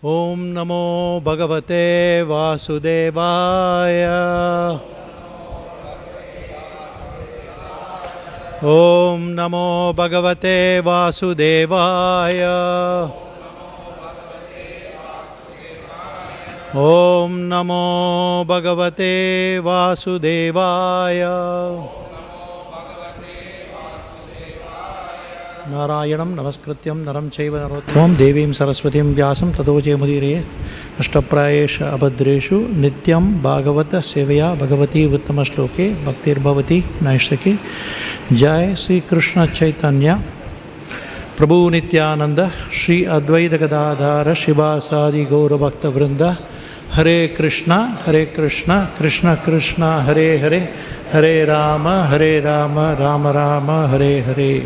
Om Namo Bhagavate Vasudevaya. Om Namo Bhagavate Vasudevaya. Om Namo Bhagavate Vasudevaya. Narayanam Namaskrityam Naram Chaiva Narottamam Devim Saraswatim Vyasam Tato Jayamudire Ashtaprayesha Abhadreshu Nityam Bhagavata Sevaya Bhagavati Vittamaśloke Bhaktir Bhavati Naishake Jai Śrī Kṛṣṇa Caitanya Prabhu Nityananda Shri Advaita Gadadhara Shivasadi Gaura Bhakta Vrinda Hare Krishna Krishna Krishna Hare Hare Hare Rama Rama Rama Hare Hare.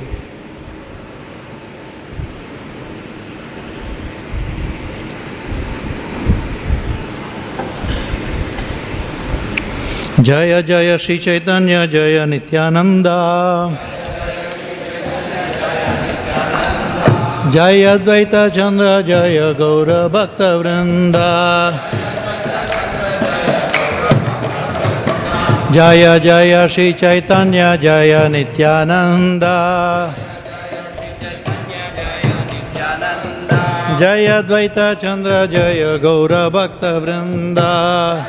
Jaya Jaya Śrī Caitanya Jaya Nityananda Jaya Advaita Chandra Jaya Gaura Bhakta Vrinda Jaya Jaya Śrī Caitanya Jaya Nityananda Jaya Advaita Chandra Jaya Gaura Bhakta Vrinda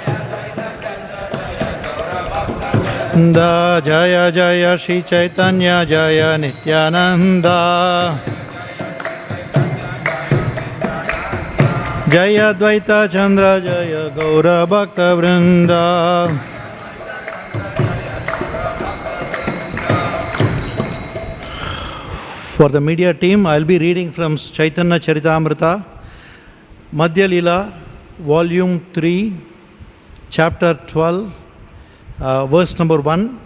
Jaya Jaya Śrī Caitanya Jaya Nityananda Jaya Advaita Chandra Jaya Gaura Bhakta Vrinda. For the media team, I will be reading from Chaitanya Charitamrita, Madhya Lila, Volume 3, Chapter 12, verse number 1,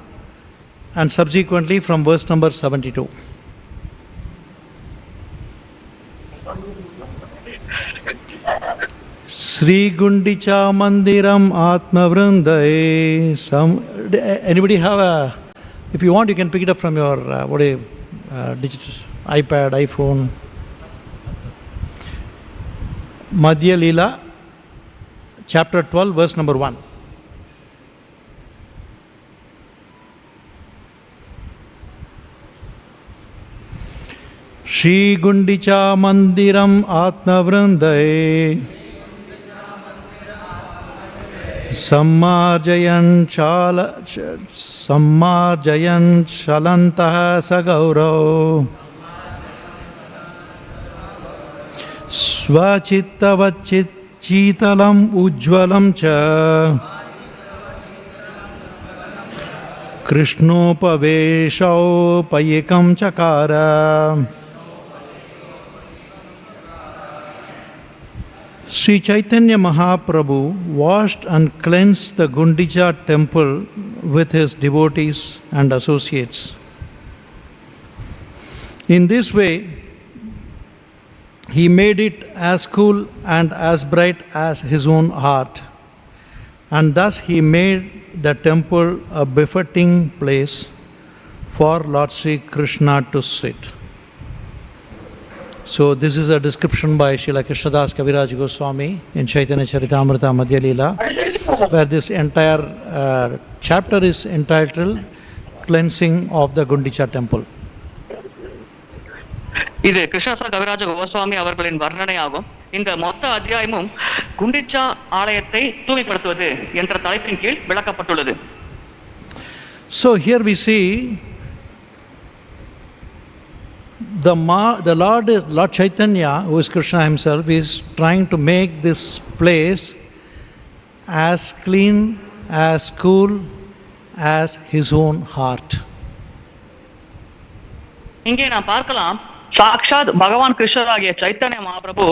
and subsequently from verse number 72. śrī-guṇḍicā-mandiram ātma-vṛndaiḥ. Anybody have a, if you want you can pick it up from your digital iPad, iPhone. Madhya Lila, chapter 12, verse number 1. śrī-guṇḍicā-mandiram ātma-vṛndaiḥ sammārjayan śalanataḥ sa gauraḥ sva-citta-vac chītalam ujjvalam ca kṛṣṇopaveśaupayikaṁ cakāra. Śrī Caitanya Mahāprabhu washed and cleansed the Guṇḍicā temple with his devotees and associates. In this way, he made it as cool and as bright as his own heart, and thus he made the temple a befitting place for Lord Śrī Kṛṣṇa to sit. So this is a description by Śrīla Krishnadas Kaviraj Goswami in Chaitanya Charitamrita Madhya Lila, where this entire chapter is entitled Cleansing of the Guṇḍicā Temple. இது கிருஷ்ணதாஸ் கவிராஜ கோஸ்வாமி அவர்களின் வர்ணனையாகும். இந்த மொத்த அத்தியாயமும் குண்டிச்சா ஆலயத்தை தூய்மைப்படுத்துவது என்ற தலைப்பின் கீழ் விளக்கப்பட்டுள்ளது. So here we see the Lord Chaitanya, who is Krishna himself, is trying to make this place as clean, as cool as his own heart. இங்கே நாம் பார்க்கலாம், சாக்ஷாத் பகவான் கிருஷ்ணராகிய சைத்தன்ய மகாபிரபு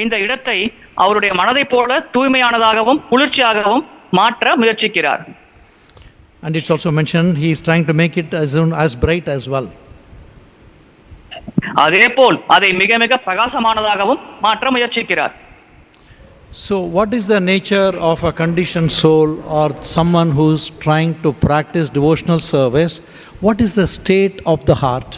இந்த இடத்தை அவருடைய மனதை போல தூய்மையானதாகவும் குளிர்ச்சியாகவும் மாற்ற முயற்சிக்கிறார். And it's also mentioned he is trying to make it as bright as well. அதேபோல் அதை மிக மிக பிரகாசமானதாகவும் மாற்ற முயற்சிக்கிறார். So what is the nature of a conditioned soul or someone who is trying to practice devotional service? What is the state of the heart?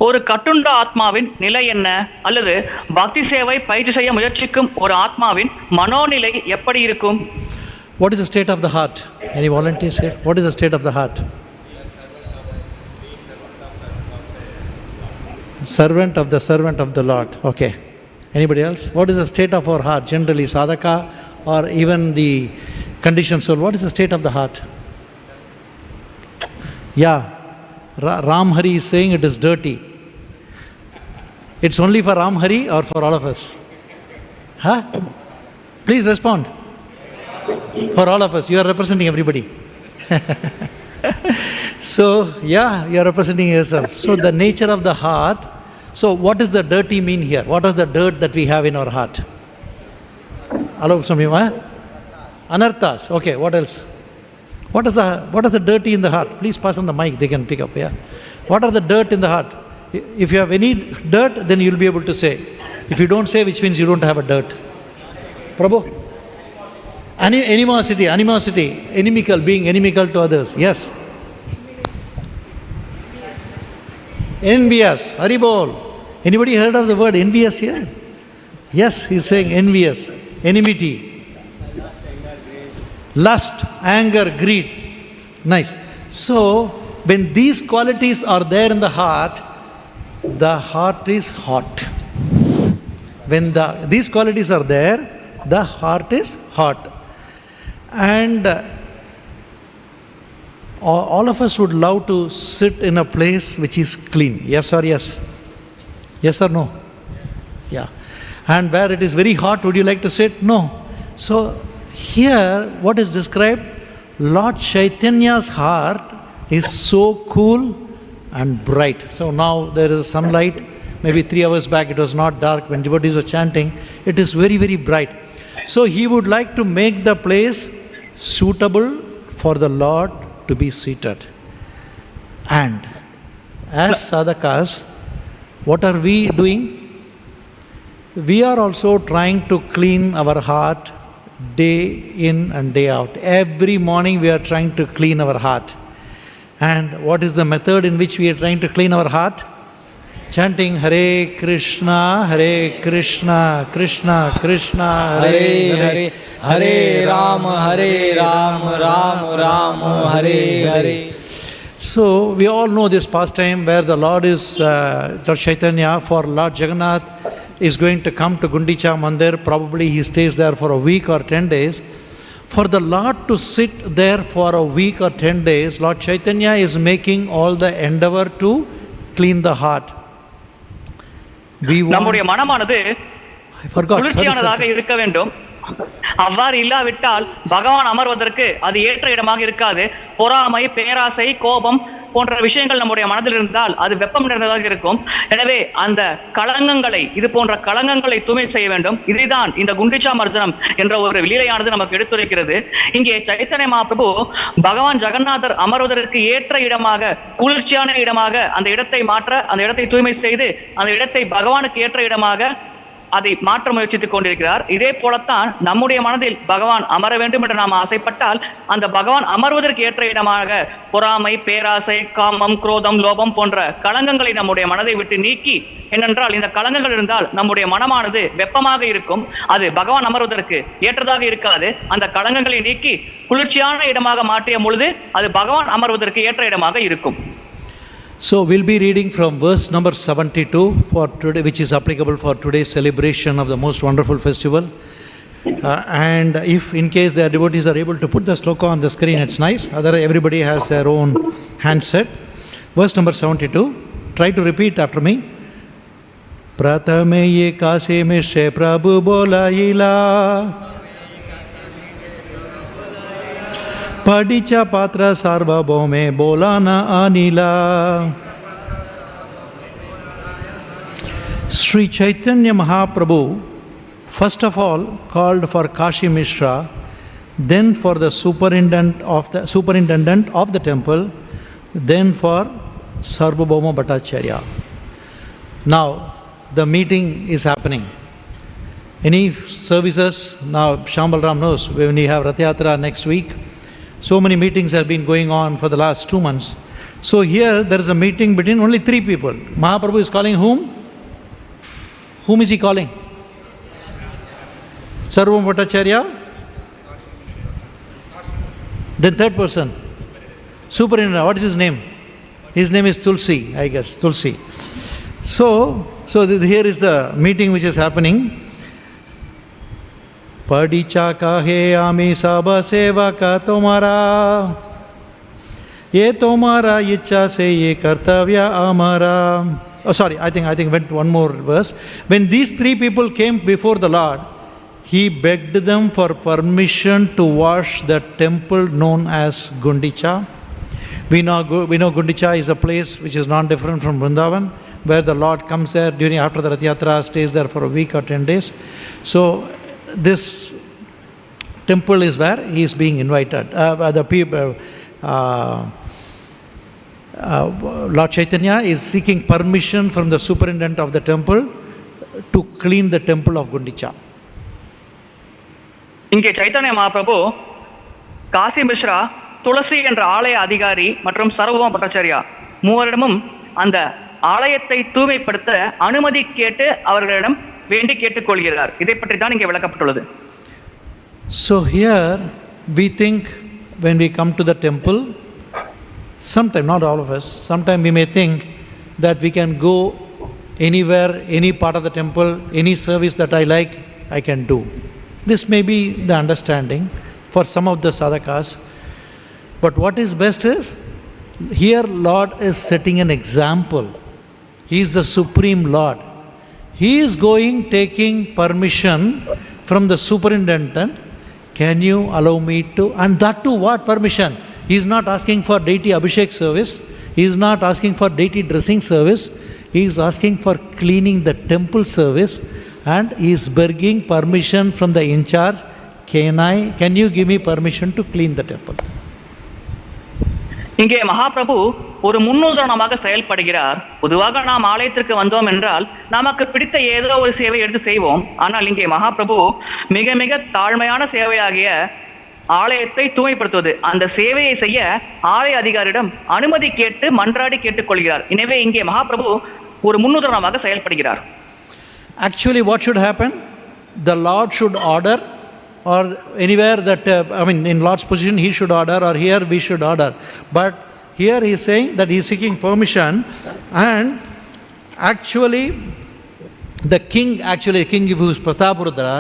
ஒரு கட்டுண்ட ஆத்மாவின் நிலை என்ன, அல்லது பக்தி சேவை பயிற்சி செய்ய முயற்சிக்கும் ஒரு ஆத்மாவின் மனோநிலை எப்படி இருக்கும்? What is the state of the heart? Any volunteers here? What is the state of the heart? Servant of the Lord. Okay. Anybody else? What is the state of our heart? Generally, sadhaka or even the conditioned soul. What is the state of the heart? Yeah. Ram Hari is saying it is dirty. It's only for Ram Hari or for all of us? Huh? Please respond. For all of us. You are representing everybody. So, yeah, you are representing yourself. So, the nature of the heart. So, what does the dirty mean here? What is the dirt that we have in our heart? Hello, some of you, huh? Anarthas. Okay, what else? What is the dirty in the heart? Please pass on the mic, they can pick up. Yeah. What are the dirt in the heart? If you have any dirt, then you will be able to say. If you don't say, which means you don't have a dirt. Prabhu? Animosity, being inimical to others. Yes. Envious, Haribol. Anybody heard of the word envious here? Yes, he's saying envious, enmity, lust, anger, greed. Nice. So, when these qualities are there in the heart is hot. When these qualities are there, the heart is hot. And all of us would love to sit in a place which is clean. Yes or yes? Yes or no? Yeah. And where it is very hot, would you like to sit? No. So here, what is described? Lord Chaitanya's heart is so cool and bright. So now there is sunlight. Maybe 3 hours back it was not dark when devotees were chanting. It is very, very bright. So he would like to make the place suitable for the Lord to be seated. And as sadhakas, what are we doing? We are also trying to clean our heart day in and day out. Every morning we are trying to clean our heart. And what is the method in which we are trying to clean our heart? Chanting Hare Krishna, Krishna Krishna, Hare Hare, Hare Rama, Rama Rama, Hare Hare. So we all know this pastime where the Lord is, Lord Chaitanya, for Lord Jagannath is going to come to Gundicha Mandir. Probably he stays there for a week or 10 days. For the Lord to sit there for a week or 10 days, Lord Chaitanya is making all the endeavor to clean the heart. நம்முடைய மனமானது குளிர்ச்சியானதாக இருக்க வேண்டும். அவ்வாறு இல்லாவிட்டால் பகவான் அமர்வதற்கு அது ஏற்ற இடமாக இருக்காது. பொறாமை, பேராசை, கோபம் போன்ற விஷயங்கள் நம்முடைய மனதில் இருந்தால் அது வெப்பம் நிறைந்ததாக இருக்கும். எனவே அந்த களங்கங்களை, இது போன்ற களங்கங்களை தூய்மை செய்ய வேண்டும். இதுதான் இந்த குண்டிச்சா மர்ஜனம் என்ற ஒரு லீலையானது நமக்கு எடுத்துரைக்கிறது. இங்கே சைத்தன்ய மகாபிரபு பகவான் ஜெகநாதர் அமர்வதற்கு ஏற்ற இடமாக, குளிர்ச்சியான இடமாக அந்த இடத்தை மாற்ற, அந்த இடத்தை தூய்மை செய்து அந்த இடத்தை பகவானுக்கு ஏற்ற இடமாக அதை மாற்ற முயற்சித்துக் கொண்டிருக்கிறார். இதே போலத்தான் நம்முடைய மனதில் பகவான் அமர வேண்டும் என்று நாம் ஆசைப்பட்டால் அந்த பகவான் அமர்வதற்கு ஏற்ற இடமாக பொறாமை, பேராசை, காமம், குரோதம், லோபம் போன்ற களங்கங்களை நம்முடைய மனதை விட்டு நீக்கி, ஏனென்றால் இந்த களங்கங்கள் இருந்தால் நம்முடைய மனமானது வெப்பமாக இருக்கும். அது பகவான் அமர்வதற்கு ஏற்றதாக இருக்காது. அந்த களங்கங்களை நீக்கி குளிர்ச்சியான இடமாக மாற்றிய பொழுது அது பகவான் அமர்வதற்கு ஏற்ற இடமாக இருக்கும். So we'll be reading from verse number 72 for today, which is applicable for today's celebration of the most wonderful festival. And if in case the devotees are able to put the sloka on the screen, it's nice. Otherwise, everybody has their own handset. Verse number 72. Try to repeat after me. Pratame ye kase me she prabhu bolaila. Padicha patra sarva bhome bolana anila. Śrī Caitanya Mahāprabhu first of all called for Kashi Mishra, then for the superintendent of the temple, then for Sarvabhauma Bhattacharya. Now the meeting is happening. Any services, now Shambalram knows, when we have Rath Yatra next week, so many meetings have been going on for the last 2 months. So here there is a meeting between only three people. Mahaprabhu is calling whom? Whom is he calling? Sarvam Bhattacharya. Then third person, superintendent. What is his name? His name is Tulsi, I guess. Tulsi. So here is the meeting which is happening. Padicha kahe ami saba seva ka tomara. Ye tomara icha se ye kartavya amara. Oh, sorry, I think went one more verse. When these three people came before the Lord, he begged them for permission to wash the temple known as Guṇḍicā. We know Guṇḍicā is a place which is not different from Vrindavan, where the Lord comes there after the Rath Yatra, stays there for a week or 10 days. So this temple is where he is being invited. The people, Lord Chaitanya is seeking permission from the superintendent of the temple to clean the temple of Guṇḍicā. இங்கே சைத்தன்ய மகாபிரபு காசி மிஸ்ரா, துளசி என்ற ஆலய அதிகாரி மற்றும் சர்வபௌம பட்டாச்சாரியா மூவரிடமும் அந்த ஆலயத்தை தூய்மைப்படுத்த அனுமதி கேட்டு அவர்களிடம் வேண்டி கேட்டுக்கொள்கிறார். இதை பற்றி தான் இங்கே விளக்கப்பட்டுள்ளது. So here we think when we come to the temple, sometimes, not all of us, sometimes we may think that we can go anywhere, any part of the temple, any service that I like, I can do. This may be the understanding for some of the sadhakas. But what is best is, here Lord is setting an example. He is the Supreme Lord. He is taking permission from the superintendent. Can you allow me to? And that too, what permission? He is not asking for deity abhishek service. He is not asking for deity dressing service. He is asking for cleaning the temple service. And he is begging permission from the in charge. Can you give me permission to clean the temple? இங்கே மகாபிரபு ஒரு முன்னுதாரணமாக செயல்படுகிறார். பொதுவாக நாம் ஆலயத்திற்கு வந்தோம் என்றால் நமக்கு பிடித்த ஏதோ ஒரு சேவை எடுத்து செய்வோம். ஆனால் இங்கே மகாபிரபு மிக மிக தாழ்மையான சேவையாகிய ஆலயத்தை தூய்மைப்படுத்துவது, அந்த சேவையை செய்ய ஆலய அதிகாரியிடம் அனுமதி கேட்டு மன்றாடி கேட்டுக்கொள்கிறார். எனவே இங்கே மகாபிரபு ஒரு முன்னுதாரணமாக செயல்படுகிறார். Actually, what should happen? The Lord should order, or anywhere that, in Lord's position, he should order, or here we should order. But here he is saying that he is seeking permission, and actually, the king who is Prataparudra,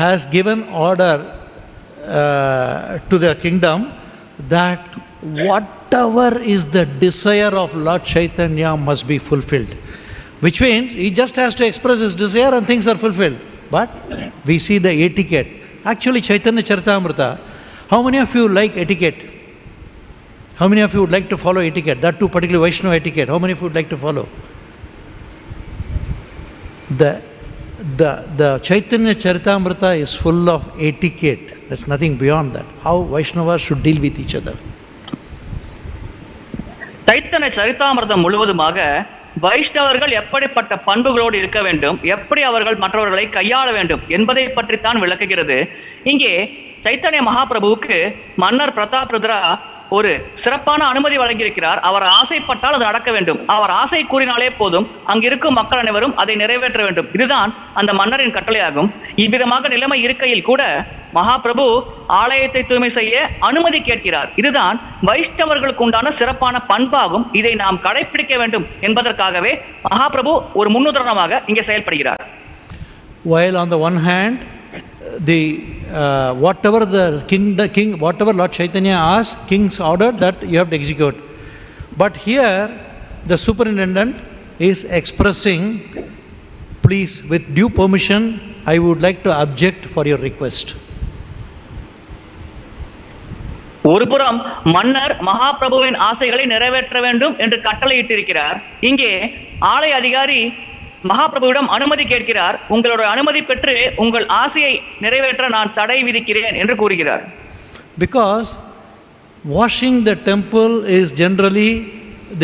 has given order to the kingdom that whatever is the desire of Lord Chaitanya must be fulfilled. Which means he just has to express his desire and things are fulfilled. But we see the etiquette. Actually, Chaitanya Charitamrita, how many of you like etiquette? How many of you would like to follow etiquette? That too, particularly Vaishnava etiquette. How many of you would like to follow? The Chaitanya Charitamrita is full of etiquette. There's nothing beyond that. How Vaishnavas should deal with each other. Chaitanya சரிதாமிர்தம் முழுவதுமாக வைஷ்ணவர்கள் எப்படிப்பட்ட பண்புகளோடு இருக்க வேண்டும், எப்படி அவர்கள் மற்றவர்களை கையாள வேண்டும் என்பதை பற்றித்தான் விளக்குகிறது. இங்கே சைத்தன்ய மகாபிரபுவுக்கு மன்னர் பிரதாப்ருத்ரா ஒரு சிறப்பான அனுமதி வழங்கியிருக்கிறார். அவர் ஆசைப்பட்டால் அது நடக்க வேண்டும். அவர் ஆசை கூறினாலே போதும், அங்கிருக்கும் மக்கள் அனைவரும் அதை நிறைவேற்ற வேண்டும். இதுதான் அந்த மன்னரின் கட்டளையாகும். இவ்விதமாக நிலைமை இருக்கையில் கூட மகாபிரபு ஆலயத்தை தூய்மை செய்ய அனுமதி கேட்கிறார். இதுதான் வைஷ்ணவர்களுக்கு உண்டான சிறப்பான பண்பாகும். இதை நாம் கடைபிடிக்க வேண்டும் என்பதற்காகவே மகாபிரபு ஒரு முன்னுதாரணமாக இங்கே செயல்படுகிறார். While on the one hand, whatever whatever Lord Chaitanya asks, king's order, that you have to execute. But here, the superintendent is expressing, please, with due permission, I would like to object for your request. ஒருபுறம் மன்னர் மகாபிரபுவின் ஆசைகளை நிறைவேற்ற வேண்டும் என்று கட்டளையிட்டிருக்கிறார். இங்கே ஆலய அதிகாரி மகாபிரபுவிடம் அனுமதி கேட்கிறார். உங்களோட அனுமதி பெற்று உங்கள் ஆசையை நிறைவேற்ற நான் தடை விதிக்கிறேன் என்று கூறுகிறார். Because washing the temple is generally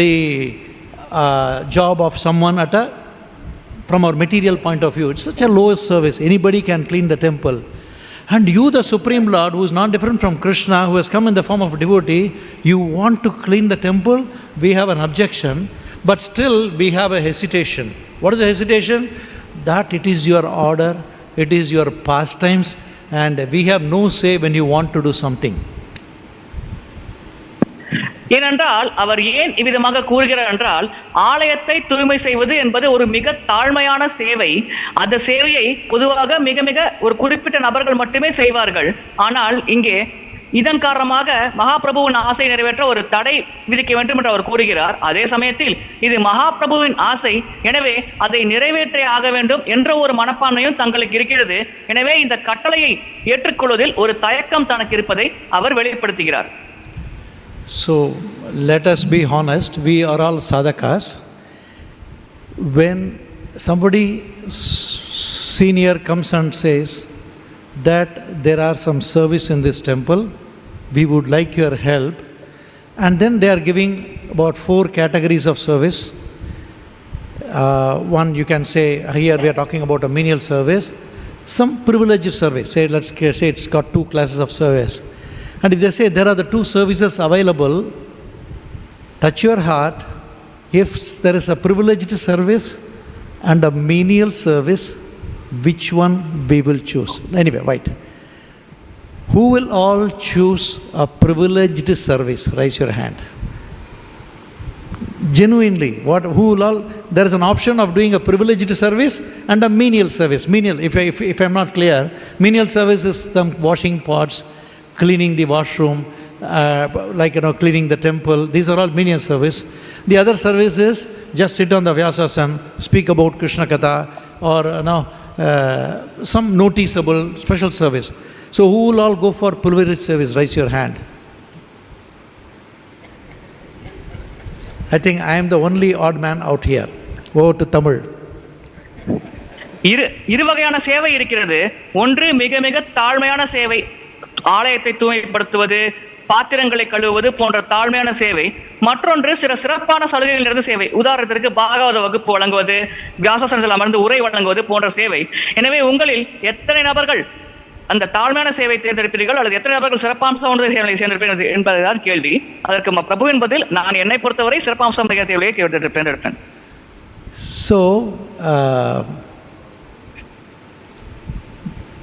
the job of someone from our material point of view. It's such a low service. Anybody can clean the temple. And you, the Supreme Lord, who is not different from Krishna, who has come in the form of a devotee, you want to clean the temple? We have an objection, but still we have a hesitation. What is the hesitation? That it is your order, it is your pastimes, and we have no say when you want to do something. ஏனென்றால் அவர் ஏன் இவ்விதமாக கூறுகிறார் என்றால், ஆலயத்தை தூய்மை செய்வது என்பது ஒரு மிக தாழ்மையான சேவை. அந்த சேவையை பொதுவாக மிக மிக ஒரு குறிப்பிட்ட நபர்கள் மட்டுமே செய்வார்கள். ஆனால் இங்கே இதன் காரணமாக மகாபிரபுவின் ஆசை நிறைவேற்ற ஒரு தடை விதிக்க வேண்டும் என்று அவர் கூறுகிறார். அதே சமயத்தில் இது மகாபிரபுவின் ஆசை, எனவே அதை நிறைவேற்றே ஆக வேண்டும் என்ற ஒரு மனப்பான்மையும் தங்களுக்கு இருக்கிறது. எனவே இந்த கட்டளையை ஏற்றுக்கொள்வதில் ஒரு தயக்கம் தனக்கு இருப்பதை அவர் வெளிப்படுத்துகிறார். So let us be honest, we are all sadhakas. When somebody senior comes and says that there are some service in this temple, we would like your help, and then they are giving about 4 categories of service. One, you can say, here we are talking about a menial service, some privileged service. Say, let's say it's got 2 classes of service. And if they say there are the 2 services available, touch your heart, if there is a privileged service and a menial service, which one we will choose? Anyway, wait. Who will all choose a privileged service? Raise your hand. Genuinely, who will all? There is an option of doing a privileged service and a menial service. Menial, if I am not clear, menial service is some washing pots, cleaning the washroom, cleaning the temple. These are all menial service. The other service is just sit on the Vyasasana, speak about Krishna Katha, or some noticeable special service. So who will all go for privileged service? Raise your hand. I think I am the only odd man out here. Over to Tamil. இரு வகையான சேவை இருக்கிறது. ஒன்று மிக மிக தாழ்மையான சேவை, ஆலயத்தை தூய்மைப்படுத்துவது, பாத்திரங்களை கழுவுவது போன்ற தாழ்மையான சேவை. மற்றொன்று சில சிறப்பான சலுகைகள் நிறைந்த சேவை. உதாரணத்திற்கு பாகவத வகுப்பு வழங்குவது, வியாசாசனத்தில் அமர்ந்து உரை வழங்குவது போன்ற சேவை. எனவே உங்களில் எத்தனை நபர்கள் அந்த தாழ்மையான சேவை தேர்ந்தெடுப்பீர்கள், அல்லது எத்தனை நபர்கள் சிறப்பாம்சம் ஒன்றை சேவை தேர்ந்தெடுப்பீர்கள் என்பதுதான் கேள்வி. அதற்கு பிரபு என்பதில் நான் என்னை பொறுத்தவரை சிறப்பாம்சம் தேவையை தேர்ந்தெடுப்பேன். So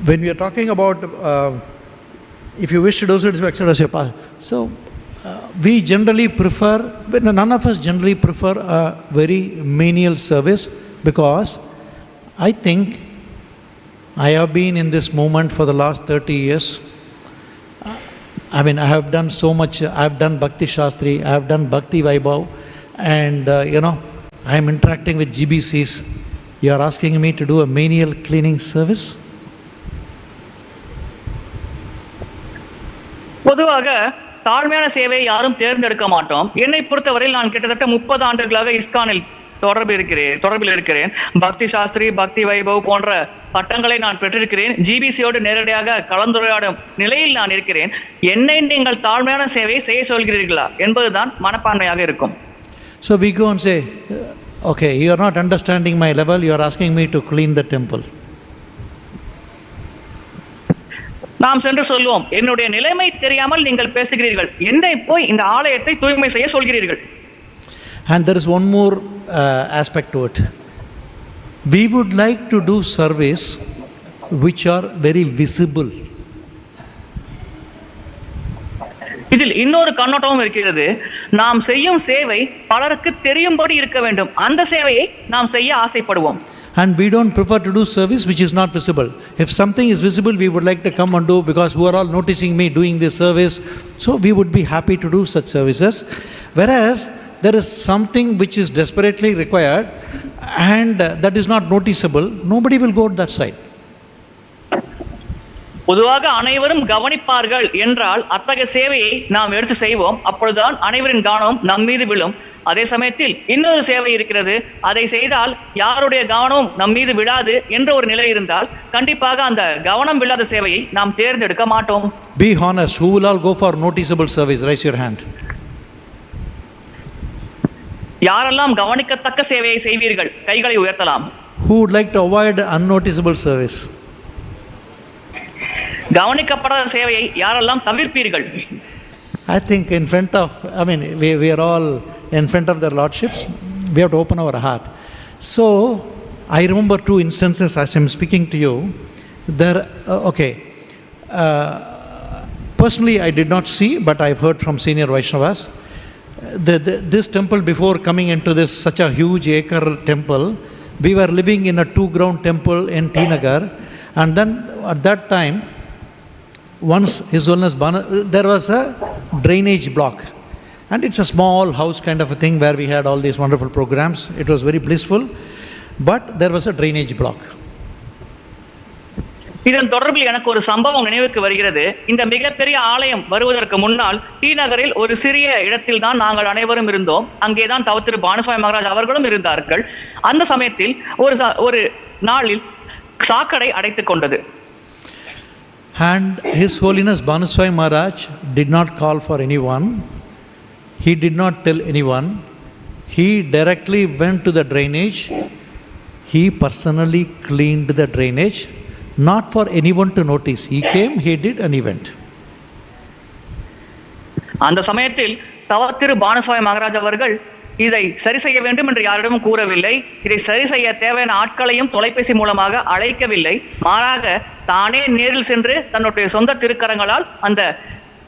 when we are talking about if you wish to do so, etc. So we generally prefer, none of us generally prefer a very menial service, because I think I have been in this movement for the last 30 years. I have done so much. I have done Bhakti Shastri, I have done Bhakti Vaibhav, and I am interacting with GBCs. You are asking me to do a menial cleaning service? பொதுவாக தாழ்மையான சேவையை யாரும் தேர்ந்தெடுக்க மாட்டோம். என்னை பொறுத்தவரையில் நான் கிட்டத்தட்ட 30 ஆண்டுகளாக இஸ்கானில் தொடர்பில் இருக்கிறேன். பக்தி சாஸ்திரி, பக்தி வைபவ் போன்ற பட்டங்களை நான் பெற்றிருக்கிறேன். ஜிபிசியோடு நேரடியாக கலந்துரையாடும் நிலையில் நான் இருக்கிறேன். என்னை நீங்கள் தாழ்மையான சேவையை செய்ய சொல்கிறீர்களா என்பதுதான் மனப்பான்மையாக இருக்கும். So we go and say, okay, you are not understanding my level, you are asking me to clean the temple. நாம் சென்று சொல்வோம், என்னுடைய நிலைமை தெரியாமல் நீங்கள் பேசுகிறீர்கள், என்னை போய் இந்த ஆலயத்தை தூய்மை செய்ய சொல்கிறீர்கள். And there is one more aspect to it. We would like to do service which are very visible. இதில் இன்னொரு கண்ணோட்டமும் இருக்கிறது. நாம் செய்யும் சேவை பலருக்கு தெரியும்படி இருக்க வேண்டும். அந்த சேவையை நாம் செய்ய ஆசைப்படுவோம். And we don't prefer to do service which is not visible. If something is visible, we would like to come and do, because who are all noticing me doing this service, so we would be happy to do such services. Whereas there is something which is desperately required and that is not noticeable, nobody will go to that side. பொதுவாக அனைவரும் கவனிப்பார்கள் என்றால் அத்தகைய சேவையை நாம் எடுத்து செய்வோம். அப்பொழுதுதான் அனைவரின் கவனம் நம் மீது விழும். அதே சமயத்தில் இன்னொரு சேவை இருக்கிறது, அதை செய்தால் யாருடைய கவனமும் நம் மீது விழாது என்ற ஒரு நிலை இருந்தால் கண்டிப்பாக அந்த கவனம் விழாத சேவையை நாம் தேர்ந்தெடுக்க மாட்டோம். Be honest, who will all go for noticeable service? Raise your hand. யாரெல்லாம் கவனிக்கத்தக்க சேவையை செய்வீர்கள்? கைகளை உயர்த்தலாம். Who would like to avoid unnoticeable service? கவனிக்கப்படாத சேவையை யாரெல்லாம் தவிர்ப்பீர்கள்? I think in front of, we are all in front of their lordships. We have to open our heart. So, I remember two instances as I'm speaking to you. There, personally I did not see, but I've heard from senior Vaisnavas. This temple, before coming into this such a huge acre temple, we were living in a 2-ground temple in T Nagar, and then at that time, once His Holiness there was a drainage block, and it's a small house kind of a thing where we had all these wonderful programs. It was very blissful, but there was a drainage block. இதன் தொடர்பில் எனக்கு ஒரு சம்பவம் நினைவுக்கு வருகிறது. இந்த மிகப்பெரிய ஆலயம் வருவதற்கு முன்னால் டி நகரில் ஒரு சிறிய இடத்தில் தான் நாங்கள் அனைவரும் இருந்தோம். அங்கேதான் தவத்திரு பானுசுவாமி மகாராஜ் அவர்களும் இருந்தார்கள். அந்த சமயத்தில் ஒரு நாளில் சாக்கடை அடைத்துக் கொண்டது. And His Holiness Bhanuswami Maharaj did not call for anyone. He did not tell anyone. He directly went to the drainage. He personally cleaned the drainage, not for anyone to notice. He came, he did, and he went. அந்த சமயத்தில் தவத்திரு பானுசுவாமி மகாராஜ் அவர்கள் இதை சரி செய்ய வேண்டும் என்று யாரிடமும் கூறவில்லை. இதை சரி செய்ய தேவையான ஆட்களையும் தொலைபேசி மூலமாக அழைக்கவில்லை. மாறாக தானே நேரில் சென்று தன்னுடைய சொந்த திருக்கரங்களால் அந்த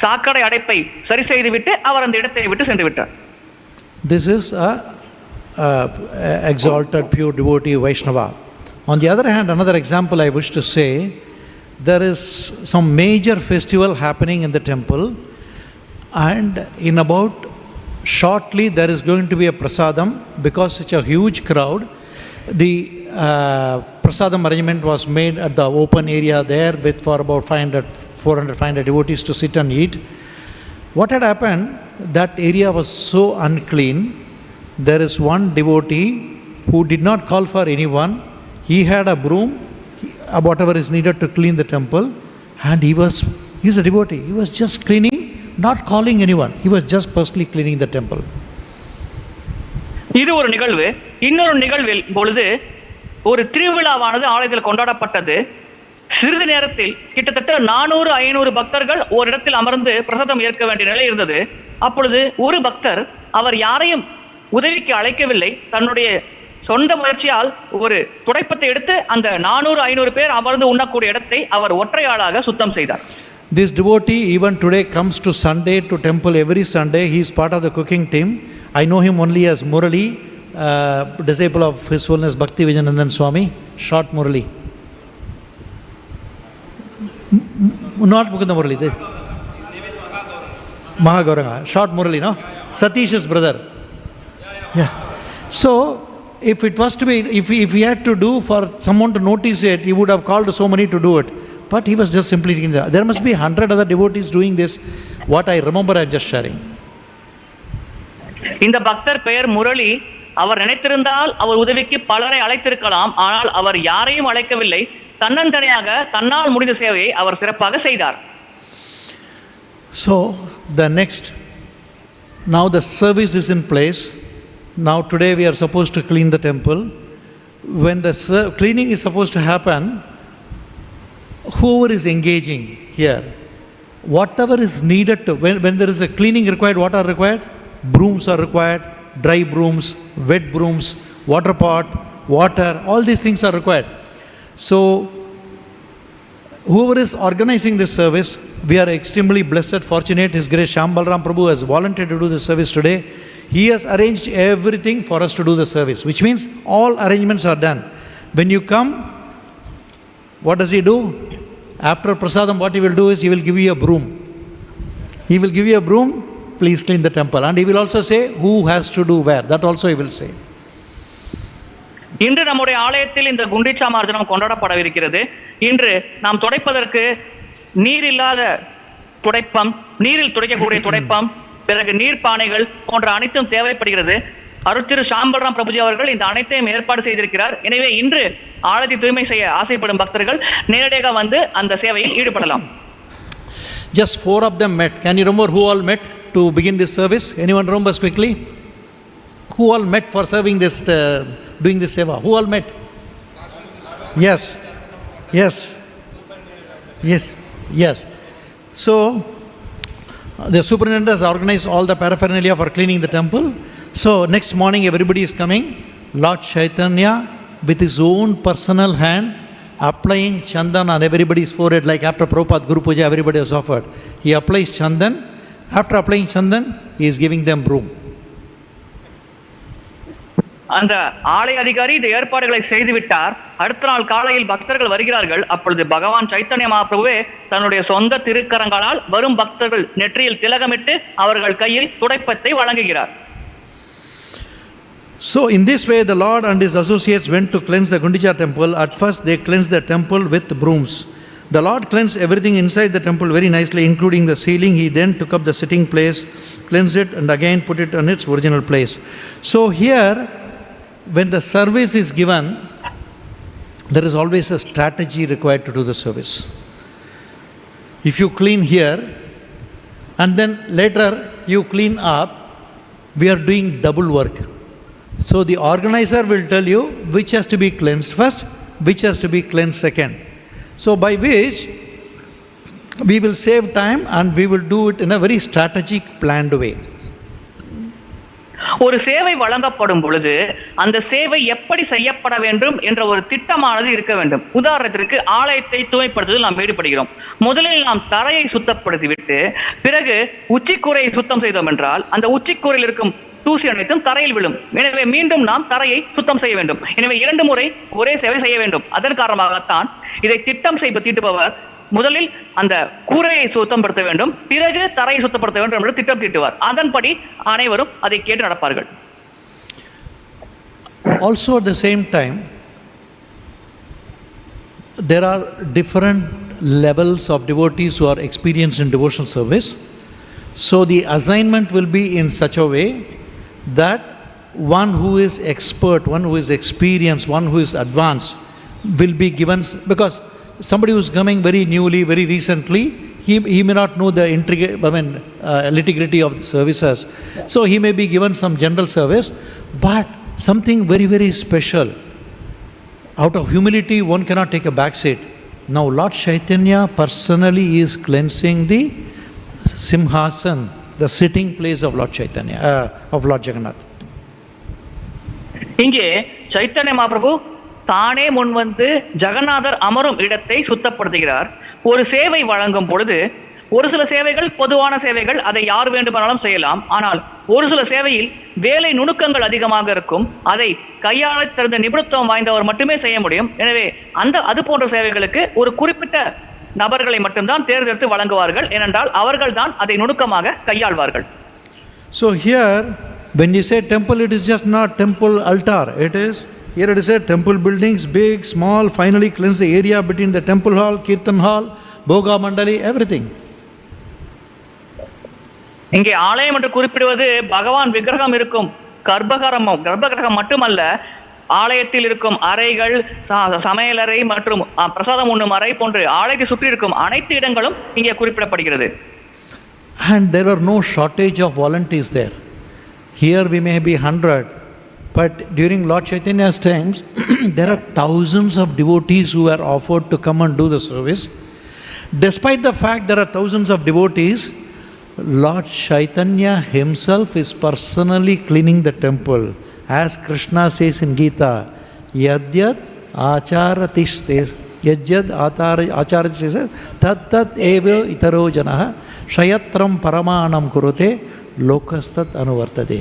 சாக்கடை அடைப்பை சரி செய்துவிட்டு அவர் அந்த இடத்தை விட்டு சென்று விட்டார். This is a exalted pure devotee Vaishnava. On the other hand, another example I wish to say, there is some major festival happening in the temple, and in about shortly there is going to be a prasadam. Because such a huge crowd, the prasadam arrangement was made at the open area there with for about 400-500 devotees to sit and eat. What had happened, that area was so unclean. There is one devotee who did not call for anyone. He had a broom, whatever is needed to clean the temple, and he's a devotee. He was just cleaning, not calling anyone. He was just personally cleaning the temple. இது ஒரு நிகழ்வு. இன்னொரு நிகழ்வில் பொழுது ஒரு திருவிழாவானது ஆலயத்தில் கொண்டாடப்பட்டது. சிறிது நேரத்தில் கிட்டத்தட்ட 400-500 பக்தர்கள் ஒரு இடத்தில் அமர்ந்து பிரசாதம் ஏற்க வேண்டிய நிலை இருந்தது. அப்பொழுது ஒரு பக்தர் அவர் யாரையும் உதவிக்கு அழைக்கவில்லை. தன்னுடைய சொந்த முயற்சியால் ஒரு துடைப்பத்தை எடுத்து அந்த 400-500 பேர் அமர்ந்து உண்ணக்கூடிய இடத்தை அவர் ஒற்றையாளாக சுத்தம் செய்தார். This devotee even today comes to Sunday to temple every Sunday. He is part of the cooking team. I know him only as Murali, disciple of His Holiness Bhakti Vijayanandan Swami, short Murali. Not Mukunda Murali. His name is Mahāgauraḥ. Short Murali, no? Satish's brother. Yeah. So, if it was to be, if he had to do for someone to notice it, he would have called so many to do it. But he was just simply doing that. There must be 100 other devotees doing this. What I remember, I am just sharing. இந்த பக்தர் பெயர் முரளி. அவர் நினைத்திருந்தால் அவர் உதவிக்கு பலரை அழைத்திருக்கலாம். ஆனால் அவர் யாரையும் அழைக்கவில்லை. தன்னந்தனியாக தன்னால் முடிந்த சேவையை அவர் சிறப்பாக செய்தார். So the next, now the service is in place. Now today we are supposed to clean the temple. When the cleaning is supposed to happen, whoever is engaging here, whatever is needed to, when there is a cleaning required, what are required? Brooms are required, dry brooms, wet brooms, water pot, water, all these things are required. So whoever is organizing this service, we are extremely blessed, fortunate. His Grace Shyam Balram Prabhu has volunteered to do this service today. He has arranged everything for us to do the service, which means all arrangements are done. When you come, what does he do? After prasadam, what he will do is he will give you a broom. He will give you a broom, please clean the temple. And he will also say who has to do where. That also he will say. இன்று நம்முடைய ஆலயத்தில் இந்த குண்டிச்சா மார்ஜனம் கொண்டாடப்படவிருக்கிறது. இன்று நாம் துடைப்பதற்கு நீர் இல்லாத துடைப்பம், நீரில் துடைக்கக்கூடிய துடைப்பம், பிறகு நீர் பானைகள் போன்ற அனைத்தும் தேவைப்படுகிறது. அருட்திரு ஷாம்பல்ராம் பிரபுஜி அவர்கள் இந்த அனைத்தையும் ஏற்பாடு செய்திருக்கிறார். எனவே இன்று ஆலயத்தை தூய்மை செய்ய ஆசைப்படும் பக்தர்கள் நேரடியாக வந்து அந்த சேவையில் ஈடுபடலாம். Just 4 of them met. Can you remember who all met to begin this service? Anyone remembers quickly? Who all met for serving this, doing this seva? Who all met? Yes. Yes. Yes. Yes. So, the superintendent has organized all the paraphernalia for cleaning the temple. So, next morning everybody is coming. Lord Chaitanya, with his own personal hand, applying chandan on everybody's forehead, like after Prabhupada Guru Puja, everybody was offered. He applies chandan. After applying chandan, he is giving them broom. அந்த ஆலய அதிகாரி இந்த ஏற்பாடுகளை செய்து விட்டார். அடுத்த நாள் காலையில் பக்தர்கள் வருகிறார்கள். அப்பொழுது பகவான் சைத்தன்ய மகாபிரபுவே தன்னுடைய சொந்த திருக்கரங்களால் வரும் பக்தர்கள் நெற்றியில் திலகமிட்டு அவர்கள் கையில் துடைப்பத்தை வழங்குகிறார். So in this way the Lord and his associates went to cleanse the Gundicha temple. At first they cleansed the temple with brooms. The Lord cleansed everything inside the temple very nicely, including the ceiling. He then took up the sitting place, cleansed it, and again put it on its original place. So here, when the service is given, there is always a strategy required to do the service. If you clean here and then later you clean up, we are doing double work. So the organizer will tell you which has to be cleansed first, which has to be cleansed second. So by which we will save time and we will do it in a very strategic, planned way. ஒரு சேவை வழங்கப்படும் பொழுது அந்த சேவை எப்படி செய்யப்பட வேண்டும் என்ற ஒரு திட்டமானது இருக்க வேண்டும். உதாரணத்திற்கு ஆலயத்தை தூய்மைப்படுத்துவதில் நாம் ஈடுபடுகிறோம். முதலில் நாம் தரையை சுத்தப்படுத்திவிட்டு பிறகு உச்சிக்கூரையை சுத்தம் செய்தோம் என்றால் அந்த உச்சிக்கூரையில் இருக்கும் தூசி அனைத்தும் தரையில் விழும். எனவே மீண்டும் நாம் தரையை சுத்தம் செய்ய வேண்டும். எனவே 2 முறை ஒரே சேவை செய்ய வேண்டும். அதன் காரணமாகத்தான் இதை திட்டம் தீட்டுபவர் முதலில் அந்த கூரையை சுத்தப்படுத்த வேண்டும், பிறகு தரையை சுத்தப்படுத்த வேண்டும் என்று திட்டம் தீட்டுவார். அதன்படி அனைவரும் அதை கேட்டு நடப்பார்கள். Also at the same time, there are different levels of devotees who are experienced in devotional service. So the assignment will be in such a way that one who is expert, one who is experienced, one who is advanced will be given, because somebody who is coming very newly, very recently, he may not know the nitty-gritty of the services. So he may be given some general service, but something very, very special. Out of humility, one cannot take a back seat. Now Lord Chaitanya personally is cleansing the Simhasan, the sitting place of Lord Chaitanya, of Lord Jagannath. இங்கே சைத்தன்ய மகாபிரபு தானே முன்வந்து ஜெகநாதர் அமரும் இடத்தை சுத்தப்படுத்துகிறார். ஒரு சேவை வழங்கும் பொழுது ஒரு சில சேவைகள் பொதுவான சேவைகள், அதை யார் வேண்டுமானாலும் செய்யலாம். ஆனால் ஒரு சில சேவையில் வேலை நுணுக்கங்கள் அதிகமாக இருக்கும், அதை கையாள தெரிந்த நிபுணத்துவம் வாய்ந்தவர் மட்டுமே செய்ய முடியும். எனவே அது போன்ற சேவைகளுக்கு ஒரு குறிப்பிட்ட நபர்களை மட்டும்தான் தேர்ந்தெடுத்து வழங்குவார்கள். ஏனென்றால் அவர்கள் தான் அதை நுணுக்கமாக கையாள்வார்கள். So here when you say temple, it is just not temple altar. Here it is a temple buildings, big, small, finally cleanse the area between the temple hall, kirtan hall, bhoga mandali, everything. இங்கே ஆலயம் என்று குறிப்பிடுவது பகவான் விக்கிரகம் இருக்கும் கர்ப்பகிரகம் மட்டுமல்ல, ஆலயத்தில் இருக்கும் அறைகள், சமையலறை மற்றும் பிரசாதம் உண்ணும் அறை போன்று ஆலயத்தை சுற்றி இருக்கும் அனைத்து இடங்களும் இங்கே குறிப்பிடப்படுகிறது. And there are no shortage of volunteers there. Here we may be 100, but during Lord Chaitanya's times there are thousands of devotees who are offered to come and do the service. Despite the fact there are thousands of devotees, Lord Chaitanya himself is personally cleaning the temple. As Krishna says in Gita, Yadyad Acharatish Tat eva itaro janaha Shayatram Paramanam Kurute Lokastat Anuvartade.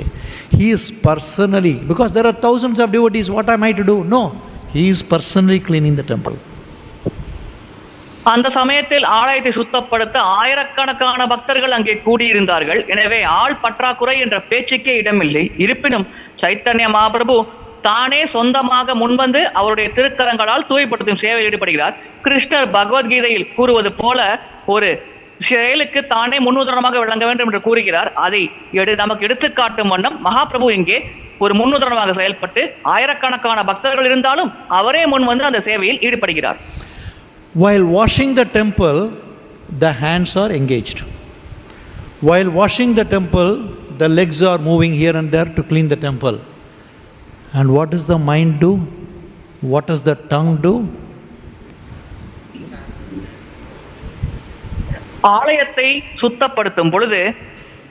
He is personally, because there are thousands of devotees, what am I to do? No, he is personally cleaning the temple. அந்த சமயத்தில் ஆலயத்தை சுத்தப்படுத்த ஆயிரக்கணக்கான பக்தர்கள் அங்கே கூடியிருந்தார்கள். எனவே ஆள் பற்றாக்குறை என்ற பேச்சுக்கே இடமில்லை. இருப்பினும் சைத்தன்ய மகாபிரபு தானே சொந்தமாக முன்வந்து அவருடைய திருக்கரங்களால் தூய்மைப்படுத்தும் சேவையில் ஈடுபடுகிறார். கிருஷ்ணர் பகவத்கீதையில் கூறுவது போல ஒரு செயலுக்கு தானே முன்னுதாரணமாக விளங்க வேண்டும் என்று கூறுகிறார். அதை நமக்கு எடுத்துக்காட்டும் வண்ணம் மகாபிரபு இங்கே ஒரு முன்னுதாரணமாக செயல்பட்டு ஆயிரக்கணக்கான பக்தர்கள் இருந்தாலும் அவரே முன்வந்து அந்த சேவையில் ஈடுபடுகிறார். While washing the temple, the hands are engaged. While washing the temple, the legs are moving here and there to clean the temple. And what does the mind do? What does the tongue do? ஆலயத்தை சுத்தப்படுத்தும் பொழுது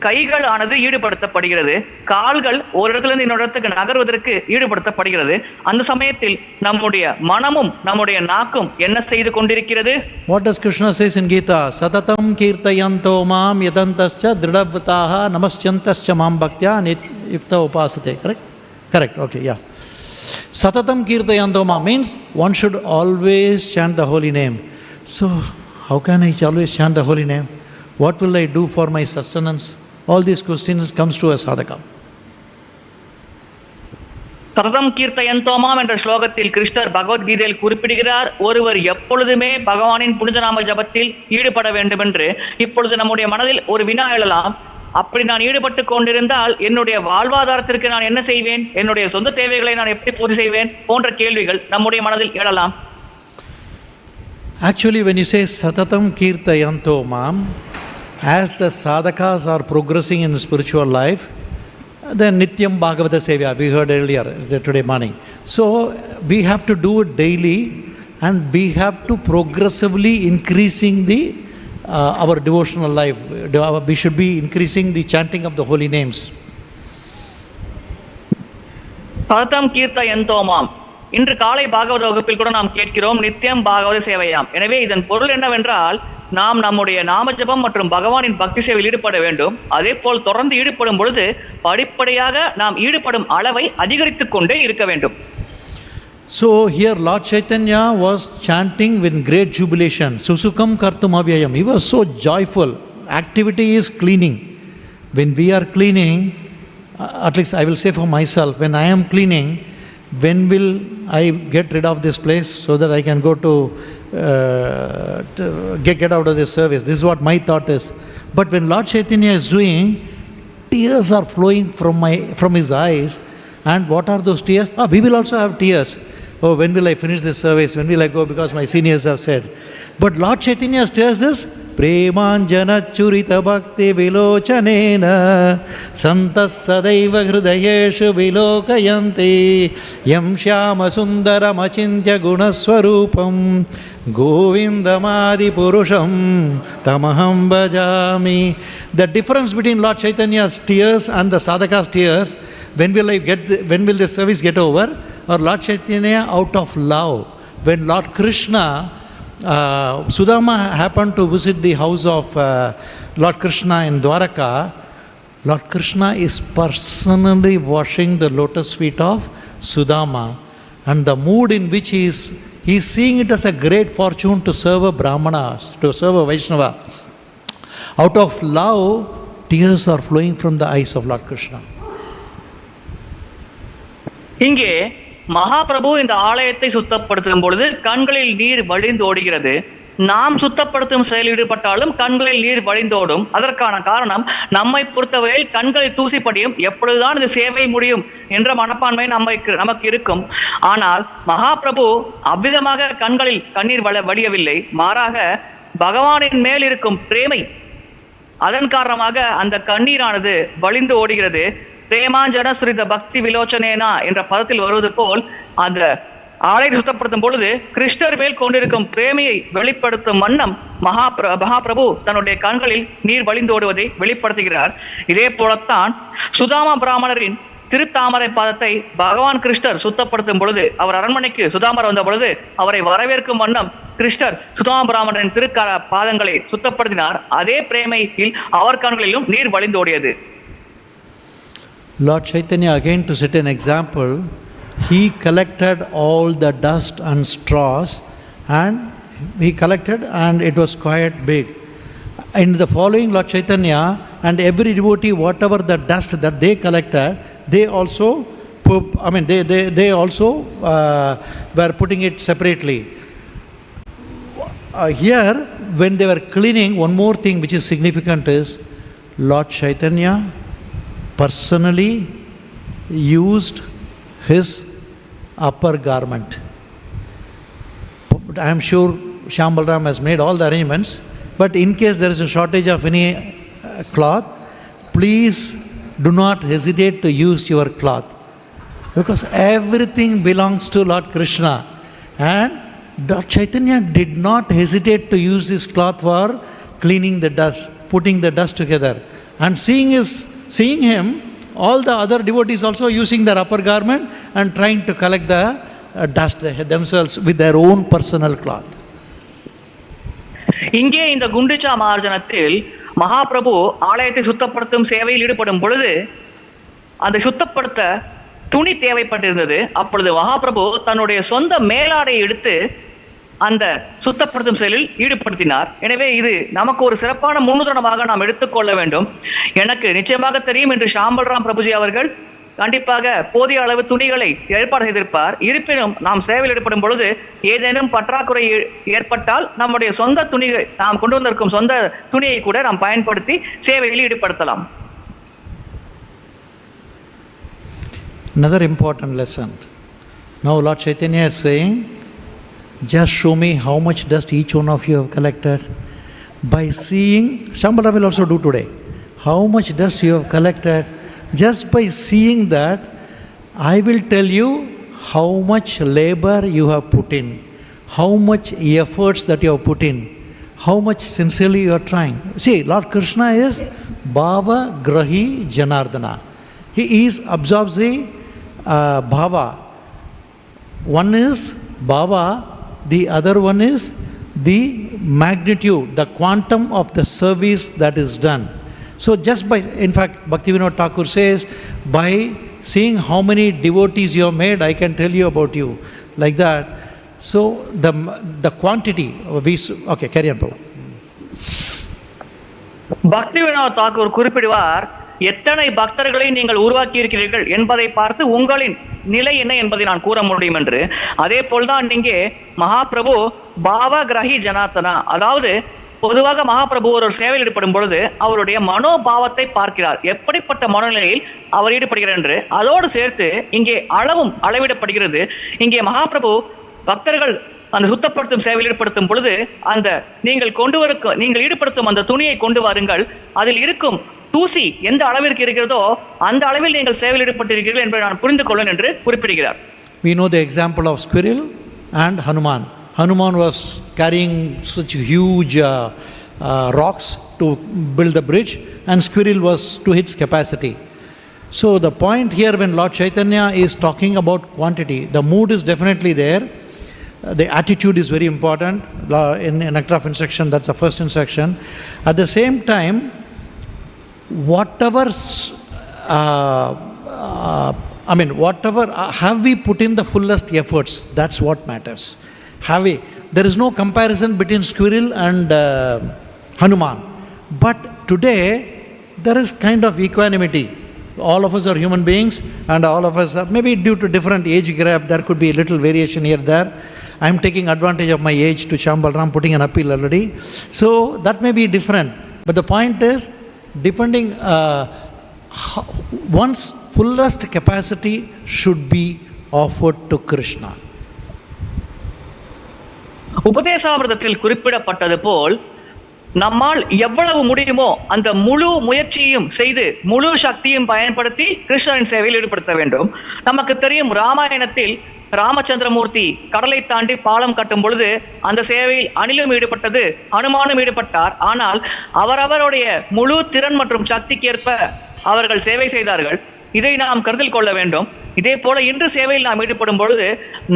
கைகள் ஆனது ஈடுபடுத்தப்படுகிறது, கால்கள் ஒரு இடத்துல இருந்து இன்னொரு இடத்துக்கு நகர்வதற்கு ஈடுபடுத்தப்படுகிறது. அந்த சமயத்தில் நம்முடைய மனமும் நம்முடைய நாக்கும் என்ன செய்து கொண்டிருக்கிறது? What does Krishna says in Gita? Satatam kirtayanto mam yadantascha dridavataha namaschantascha mam bhaktya yukta upasate. Correct? Correct. Okay, yeah. Satatam kirtayanto mam means one should always chant the holy name. So, how can I always chant the holy name? What will I do for my sustenance? All these questions comes to a sadhaka. சததம் கீர்த்தயந்தோமாம் என்ற ஸ்லோகத்தில் கிருஷ்ணர் பகவத்கீதையில் குறிப்பிடுகிறார், ஒருவர் எப்பொழுதுமே பகவானின் புனிதநாம ஜபத்தில் ஈடுபட வேண்டும் என்று. இப்பொழுது நம்முடைய மனதில் ஒரு வினா எழலாம், அப்படி நான் ஈடுபட்டு கொண்டிருந்தால் என்னுடைய வாழ்வாதாரத்திற்கு நான் என்ன செய்வேன், என்னுடைய சொந்த தேவைகளை நான் எப்படி பூர்த்தி செய்வேன் போன்ற கேள்விகள் நம்முடைய மனதில் எழலாம். Actually, when you say satatam kirtayanto mam, as the sadhakas are progressing in spiritual life, then nityam bhagavata sevya, we heard earlier today morning. So we have to do it daily, and we have to progressively increasing the our devotional life. We should be increasing the chanting of the holy names. சததம் கீர்த்தயந்தோமாம், இன்று காலை பாகவத வகுப்பில் கூட நாம் கேட்கிறோம் நித்தியம் பாகவத சேவையாம். எனவே இதன் பொருள் என்னவென்றால், நாம் நம்முடைய நாமஜபம் மற்றும் பகவானின் பக்தி சேவையில் ஈடுபட வேண்டும். அதே போல் தொடர்ந்து ஈடுபடும் பொழுது படிப்படியாக நாம் ஈடுபடும் அளவை அதிகரித்துக் கொண்டே இருக்க வேண்டும். So here Lord Chaitanya was chanting with great jubilation. Susukam kartum avyayam. He was so joyful. Activity is cleaning. When we are cleaning, at least I will say for myself, when I am cleaning, when will I get rid of this place so that I can go to get out of this service? This is what my thought is. But when Lord Chaitanya is doing, tears are flowing from his eyes. And what are those tears? We will also have tears. Oh, when will I finish this service? When will I go? Because my seniors have said. But Lord Chaitanya's tears is premanjana churita bhakti vilochanena santas sadaiva hridayeshu vilokayanti yam shyama sundaram achintya gunaswarupam govindamadi purusham tamaham bhajami. The difference between Lord Chaitanya's tears and the sadhaka's tears, when will the service get over? Or Lord Chaitanya out of love. When Lord Kṛṣṇa, Sudama happened to visit the house of Lord Kṛṣṇa in Dwaraka, Lord Kṛṣṇa is personally washing the lotus feet of Sudama. And the mood in which he is seeing it as a great fortune to serve a Brahmana, to serve a Vaisnava. Out of love, tears are flowing from the eyes of Lord Kṛṣṇa. இங்கே மகாபிரபு இந்த ஆலயத்தை சுத்தப்படுத்தும் பொழுது கண்களில் நீர் வழிந்து ஓடுகிறது. நாம் சுத்தப்படுத்தும் செயலில் ஈடுபட்டாலும் கண்களில் நீர் வழிந்தோடும். அதற்கான காரணம், நம்மை பொறுத்தவரையில் கண்களில் தூசிப்படியும், எப்பொழுதுதான் இந்த சேவை முடியும் என்ற மனப்பான்மை நமக்கு இருக்கும். ஆனால் மகாபிரபு அவ்விதமாக கண்களில் கண்ணீர் வடியவில்லை. மாறாக பகவானின் மேல் இருக்கும் பிரேமை, அதன் காரணமாக அந்த கண்ணீரானது வழிந்து ஓடுகிறது. பிரேமாஞ்சன ஸ்ருத பக்தி விலோச்சனேனா என்ற பதத்தில் வருவது போல், அந்த ஆலயத்தை சுத்தப்படுத்தும் பொழுது கிருஷ்ணர் மேல் கொண்டிருக்கும் பிரேமையை வெளிப்படுத்தும் வண்ணம் மகாபிரபு தன்னுடைய கண்களில் நீர் வழிந்தோடுவதை வெளிப்படுத்துகிறார். இதே போலத்தான் சுதாமா பிராமணரின் திருத்தாமரை பாதத்தை பகவான் கிருஷ்ணர் சுத்தப்படுத்தும் பொழுது, அவர் அரண்மனைக்கு சுதாமர் வந்த பொழுது அவரை வரவேற்கும் வண்ணம் கிருஷ்ணர் சுதாமா பிராமணரின் பாதங்களை சுத்தப்படுத்தினார். அதே பிரேமையில் அவர் கண்களிலும் நீர் வழிந்தோடியது. Lord Chaitanya, again to set an example, he collected all the dust and straws, and it was quite big. In the following Lord Chaitanya and every devotee, whatever the dust that they collected, they also were putting it separately. Here, when they were cleaning, one more thing which is significant is Lord Chaitanya personally used his upper garment. I am sure Shyam Balram has made all the arrangements, but in case there is a shortage of any cloth, please do not hesitate to use your cloth, because everything belongs to Lord Kṛṣṇa, and Lord Chaitanya did not hesitate to use his cloth for cleaning the dust, putting the dust together. And seeing him, all the other devotees also using their upper garment and trying to collect the dust themselves with their own personal cloth. இங்கே இந்த குண்டிச்சா மார்ஜனத்தில் மகாபிரபு ஆலயத்தை சுத்தப்படுத்தும் சேவையில் ஈடுபடும் பொழுது அந்த சுத்தப்படுத்த துணி தேவைப்பட்டிருந்தது. அப்பொழுது மகாபிரபு தன்னுடைய சொந்த மேலாடையை எடுத்து அந்த சுத்தப்படுத்தும் செயலில் ஈடுபடுத்தினார். எனவே இது நமக்கு ஒரு சிறப்பான முன்னுதாரணமாக நாம் எடுத்துக்கொள்ள வேண்டும். எனக்கு நிச்சயமாக தெரியும் என்று ஷாம்பல்ராம் பிரபுஜி அவர்கள் கண்டிப்பாக போதிய அளவு துணிகளை ஏற்பாடு செய்திருப்பார். இருப்பினும் நாம் சேவையில் ஈடுபடும் பொழுது ஏதேனும் பற்றாக்குறை ஏற்பட்டால் நம்முடைய சொந்த துணிகள், நாம் கொண்டு வந்திருக்கும் சொந்த துணியை கூட நாம் பயன்படுத்தி சேவையில் ஈடுபடுத்தலாம். Another important lesson. Now Lord Chaitanya is saying, just show me how much dust each one of you have collected. By seeing, Shambhala will also do today, how much dust you have collected. Just by seeing that, I will tell you how much labor you have put in, how much efforts that you have put in, how much sincerely you are trying. See, Lord Krishna is Bhava Grahi Janardana. He is absorbs the Bhava. One is Bhava, the other one is the magnitude, the quantum of the service that is done. So just by, in fact, Bhaktivinoda Thakur says, by seeing how many devotees you have made, I can tell you about you. Like that. So the quantity, okay, carry on, Prabhu. Bhaktivinoda Thakur குறிப்பிடுவார், எத்தனை பக்தர்களை நீங்கள் உருவாக்கி இருக்கிறீர்கள் என்பதை பார்த்து உங்களின் நிலை என்ன என்பதை நான் கூற முடியும் என்று. அதே போல்தான் இங்கே மகாபிரபு பாவ கிரகி ஜனார்த்தனா, அதாவது பொதுவாக மகாபிரபு ஒரு சேவையில் ஈடுபடும் பொழுது அவருடைய மனோபாவத்தை பார்க்கிறார், எப்படிப்பட்ட மனநிலையில் அவர் ஈடுபடுகிறார் என்று. அதோடு சேர்த்து இங்கே அளவும் அளவிடப்படுகிறது. இங்கே மகாபிரபு பக்தர்கள் அந்த சுத்தப்படுத்தும் சேவையில் ஈடுபடுத்தும் பொழுது அந்த நீங்கள் ஈடுபடுத்தும் அந்த துணியை கொண்டு வாருங்கள், அதில் இருக்கும் தூசி எந்த அளவிற்கு இருக்கிறதோ அந்த அளவில் நீங்கள் சேவையில் ஈடுபட்டிருக்கிறீர்கள் என்பதை நான் புரிந்து கொள்வேன் என்று குறிப்பிடுகிறார். We know the example of squirrel and Hanuman. Hanuman was carrying such huge rocks to build the bridge, and squirrel was to its capacity. So the point here, when Lord Chaitanya is talking about quantity, the mood is definitely there. The attitude is very important. In Nectar of Instruction, that's the first instruction. At the same time, whatever have we put in the fullest efforts, that's what matters. Have we? There is no comparison between squirrel and Hanuman. But today, there is kind of equanimity. All of us are human beings, and all of us are, maybe due to different age gap, there could be a little variation here there. I am taking advantage of my age to Shambalram, putting an appeal already. So that may be different. But the point is, depending, one's fullest capacity should be offered to Krishna. உபதேசாமிர்தத்தில் குறிப்பிடப்பட்டது போல் நம்மால் எவ்வளவு முடியுமோ அந்த முழு முயற்சியும் செய்து முழு சக்தியும் பயன்படுத்தி கிருஷ்ணரின் சேவையில் ஈடுபடுத்த வேண்டும். நமக்கு தெரியும், ராமாயணத்தில் ராமச்சந்திரமூர்த்தி கடலை தாண்டி பாலம் கட்டும் பொழுது அந்த சேவையில் அணிலும் ஈடுபட்டது, அனுமானும் ஈடுபட்டார். ஆனால் அவரவருடைய முழு திறன் மற்றும் சக்திக்கேற்ப அவர்கள் சேவை செய்தார்கள். இதை நாம் கருத்தில் கொள்ள வேண்டும். இதே போல இன்று சேவையில் நாம் ஈடுபடும் பொழுது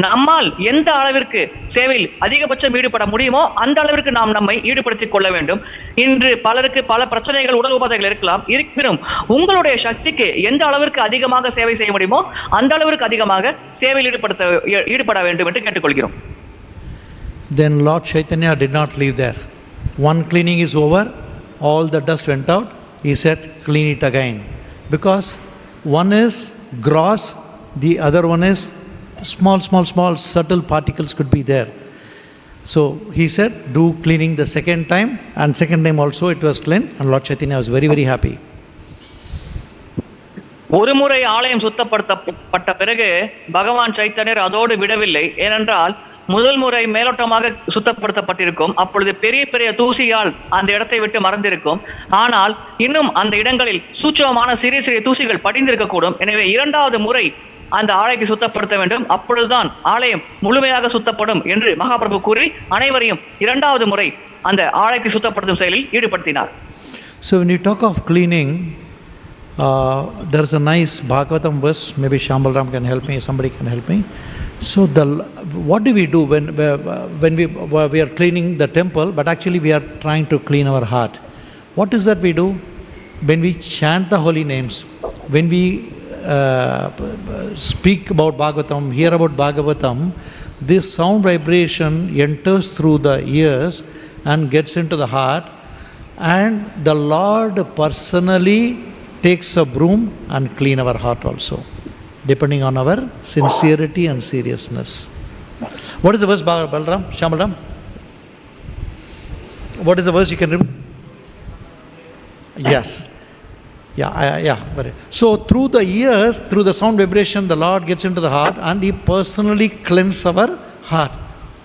நம்மால் எந்த அளவிற்கு சேவையில் அதிகபட்சம் ஈடுபட முடியுமோ அந்த அளவிற்கு நாம் நம்மை ஈடுபடுத்திக் கொள்ள வேண்டும். இன்று பலருக்கு பல பிரச்சனைகள், உடல் உபாதைகள் இருக்கலாம். இருப்பினும் உங்களுடைய சக்திக்கு எந்த அளவிற்கு அதிகமாக சேவை செய்ய முடியுமோ அந்த அளவிற்கு அதிகமாக சேவையில் ஈடுபட வேண்டும் என்று கேட்டுக்கொள்கிறோம். Then Lord Chaitanya did not leave there. One cleaning is over, all the dust went out. He said, clean it again. Because one is gross, the other one is small subtle particles could be there. So he said, do cleaning the second time, and second time also it was cleaned, and Lord Chaitanya was very, very happy. ஒரு முறை ஆலயம் சுத்தப்படுத்தப்பட்ட பிறகு பகவான் சைத்தன்யர் அதோடு விடவில்லை. ஏனென்றால் முதல் முறை மேலோட்டமாக சுத்தப்படுத்தப்பட்டிருக்கும், அப்பொழுது பெரிய பெரிய தூசியால் அந்த இடத்தை விட்டு மறந்திருக்கும். ஆனால் இன்னும் அந்த இடங்களில் சூட்சமமான சிறிய சிறிய தூசிகள் படிந்திருக்கக்கூடும். எனவே இரண்டாவது முறை அந்த ஆலயத்தை சுத்தப்படுத்த வேண்டும். அப்பொழுதுதான் ஆலயம் முழுமையாக சுத்தப்படும் என்று மகாபிரபு கூறி அனைவரையும் இரண்டாவது முறை அந்த ஆலயத்தை சுத்தப்படுத்தும் செயலில் ஈடுபடுத்தினார். So when you talk of cleaning, there's a nice Bhagavatam verse, maybe Shambalram can help me, somebody can help me. So what do we do when we are cleaning the temple, but actually we are trying to clean our heart? What is that we do? When we chant the holy names, when we speak about Bhagavatam, hear about Bhagavatam, this sound vibration enters through the ears and gets into the heart, and the Lord personally takes a broom and clean our heart also, depending on our sincerity and seriousness. What is the verse, Balram, Shamalam? What is the verse you can remember? Yes. Yeah. So through the ears, through the sound vibration, the Lord gets into the heart and He personally cleanses our heart.